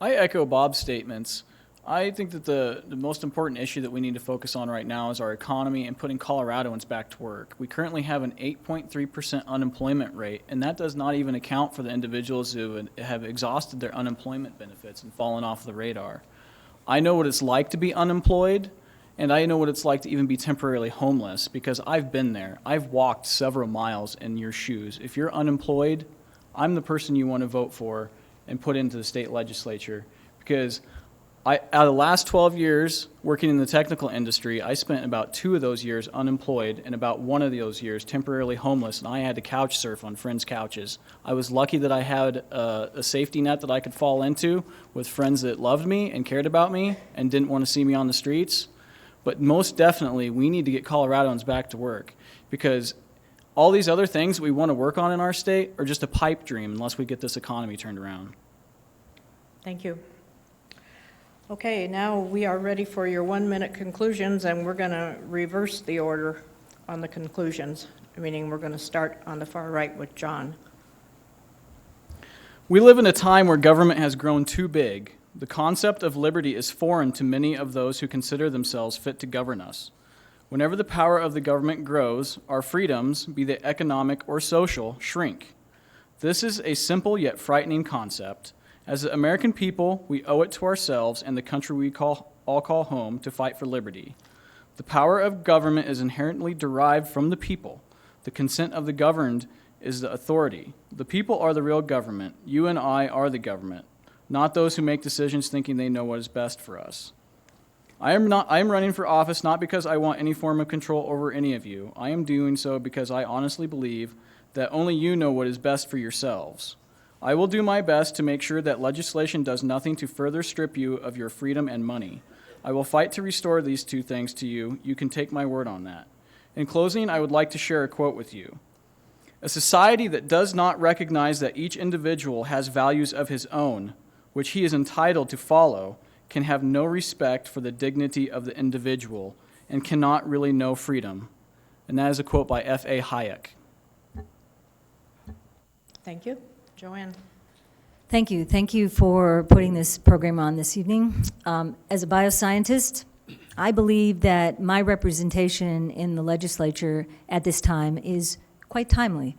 I echo Bob's statements. I think that the most important issue that we need to focus on right now is our economy and putting Coloradoans back to work. We currently have an 8.3% unemployment rate, and that does not even account for the individuals who have exhausted their unemployment benefits and fallen off the radar. I know what it's like to be unemployed, and I know what it's like to even be temporarily homeless because I've been there. I've walked several miles in your shoes. If you're unemployed, I'm the person you want to vote for and put into the state legislature because out of the last 12 years working in the technical industry, I spent about 2 of those years unemployed and about 1 of those years temporarily homeless, and I had to couch surf on friends' couches. I was lucky that I had a safety net that I could fall into with friends that loved me and cared about me and didn't want to see me on the streets. But most definitely, we need to get Coloradoans back to work because all these other things that we want to work on in our state are just a pipe dream unless we get this economy turned around. Thank you. Okay, now we are ready for your 1-minute conclusions, and we're going to reverse the order on the conclusions, meaning we're going to start on the far right with John. We live in a time where government has grown too big. The concept of liberty is foreign to many of those who consider themselves fit to govern us. Whenever the power of the government grows, our freedoms, be they economic or social, shrink. This is a simple yet frightening concept. As the American people, we owe it to ourselves and the country we all call home to fight for liberty. The power of government is inherently derived from the people. The consent of the governed is the authority. The people are the real government. You and I are the government, not those who make decisions thinking they know what is best for us. I am running for office not because I want any form of control over any of you. I am doing so because I honestly believe that only you know what is best for yourselves. I will do my best to make sure that legislation does nothing to further strip you of your freedom and money. I will fight to restore these two things to you. You can take my word on that. In closing, I would like to share a quote with you. A society that does not recognize that each individual has values of his own, which he is entitled to follow, can have no respect for the dignity of the individual and cannot really know freedom. And that is a quote by F.A. Hayek. Thank you. Joanne. Thank you. Thank you for putting this program on this evening. As a bioscientist, I believe that my representation in the legislature at this time is quite timely.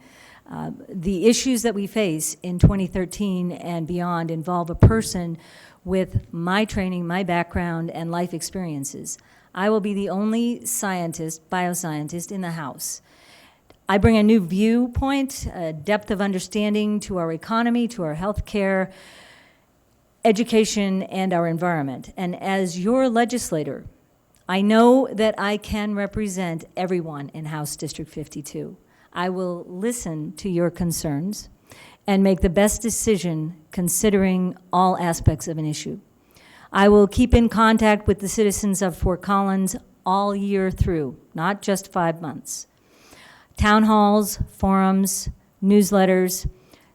The issues that we face in 2013 and beyond involve a person with my training, my background, and life experiences. I will be the only bioscientist in the House. I bring a new viewpoint, a depth of understanding to our economy, to our healthcare, education, and our environment. And as your legislator, I know that I can represent everyone in House District 52. I will listen to your concerns and make the best decision considering all aspects of an issue. I will keep in contact with the citizens of Fort Collins all year through, not just 5 months. Town halls, forums, newsletters,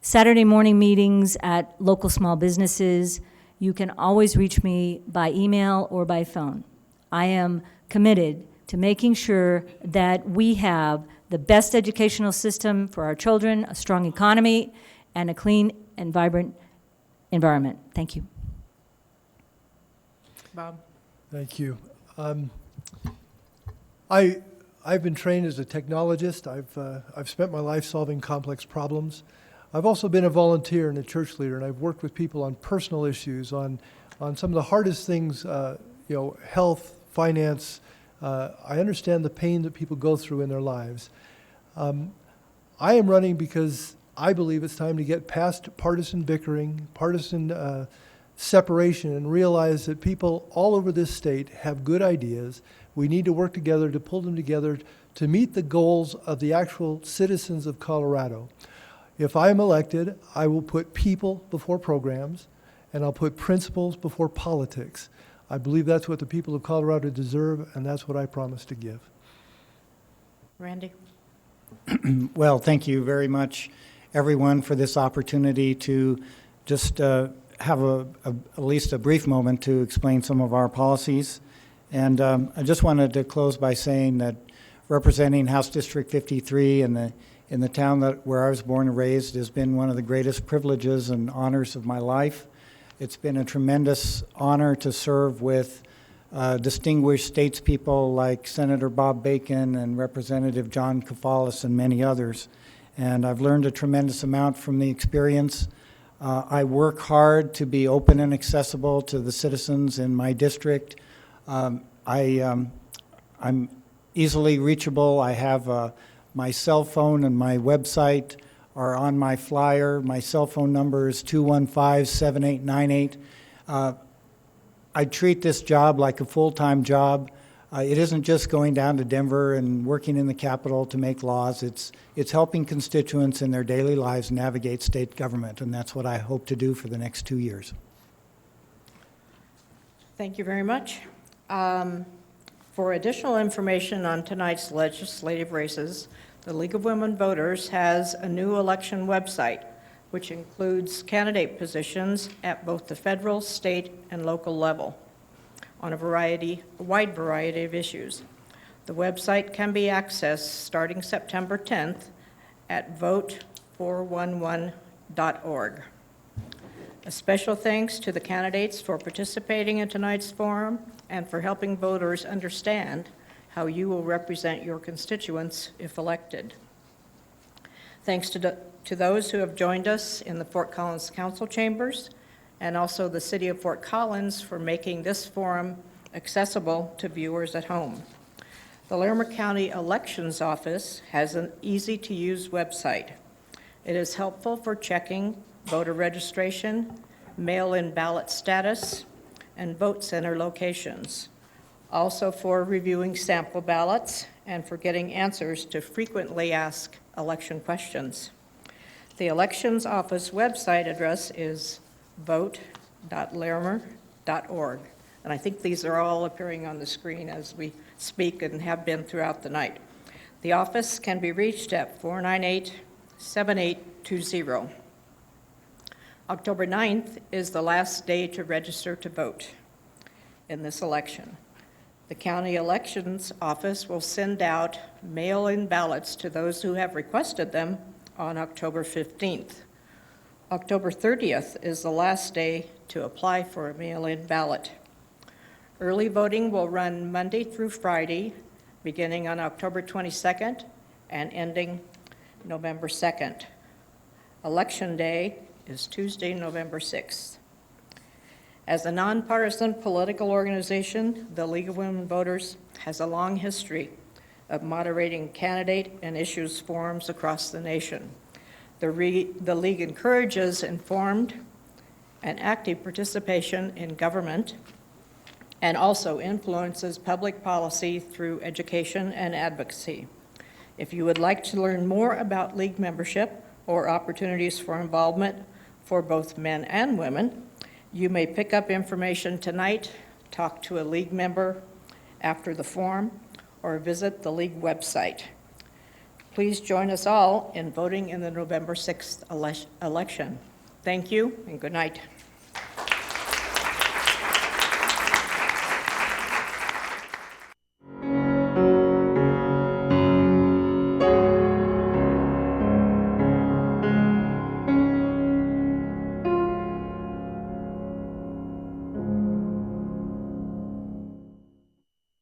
Saturday morning meetings at local small businesses. You can always reach me by email or by phone. I am committed to making sure that we have the best educational system for our children, a strong economy, and a clean and vibrant environment. Thank you. Bob. Thank you. I've been trained as a technologist. I've spent my life solving complex problems. I've also been a volunteer and a church leader, and I've worked with people on personal issues, on some of the hardest things, health, finance. I understand the pain that people go through in their lives. I am running because I believe it's time to get past partisan bickering, partisan separation, and realize that people all over this state have good ideas. We need to work together to pull them together to meet the goals of the actual citizens of Colorado. If I'm elected, I will put people before programs, and I'll put principles before politics. I believe that's what the people of Colorado deserve, and that's what I promise to give. Randy. Well, thank you very much, everyone, for this opportunity to just have at least a brief moment to explain some of our policies. And I just wanted to close by saying that representing House District 53 in the town where I was born and raised has been one of the greatest privileges and honors of my life. It's been a tremendous honor to serve with distinguished statespeople like Senator Bob Bacon and Representative John Kafalis and many others. And I've learned a tremendous amount from the experience. I work hard to be open and accessible to the citizens in my district. I'm easily reachable. I have my cell phone and my website are on my flyer. My cell phone number is 215-7898. I treat this job like a full-time job. It isn't just going down to Denver and working in the Capitol to make laws. It's helping constituents in their daily lives navigate state government, and that's what I hope to do for the next 2 years. Thank you very much. For additional information on tonight's legislative races, the League of Women Voters has a new election website, which includes candidate positions at both the federal, state, and local level on a wide variety of issues. The website can be accessed starting September 10th at vote411.org. A special thanks to the candidates for participating in tonight's forum and for helping voters understand how you will represent your constituents if elected. Thanks to to those who have joined us in the Fort Collins Council Chambers, and also the City of Fort Collins for making this forum accessible to viewers at home. The Larimer County Elections Office has an easy-to-use website. It is helpful for checking voter registration, mail-in ballot status, and vote center locations. Also for reviewing sample ballots and for getting answers to frequently asked election questions. The Elections Office website address is vote.larimer.org. And I think these are all appearing on the screen as we speak and have been throughout the night. The office can be reached at 498-7820. October 9th is the last day to register to vote in this election. The County Elections Office will send out mail-in ballots to those who have requested them on October 15th. October 30th is the last day to apply for a mail-in ballot. Early voting will run Monday through Friday, beginning on October 22nd and ending November 2nd. Election Day is Tuesday, November 6th. As a nonpartisan political organization, the League of Women Voters has a long history of moderating candidate and issues forums across the nation. The League encourages informed and active participation in government and also influences public policy through education and advocacy. If you would like to learn more about League membership or opportunities for involvement for both men and women, you may pick up information tonight, talk to a League member after the forum, or visit the League website. Please join us all in voting in the November 6th election. Thank you and good night.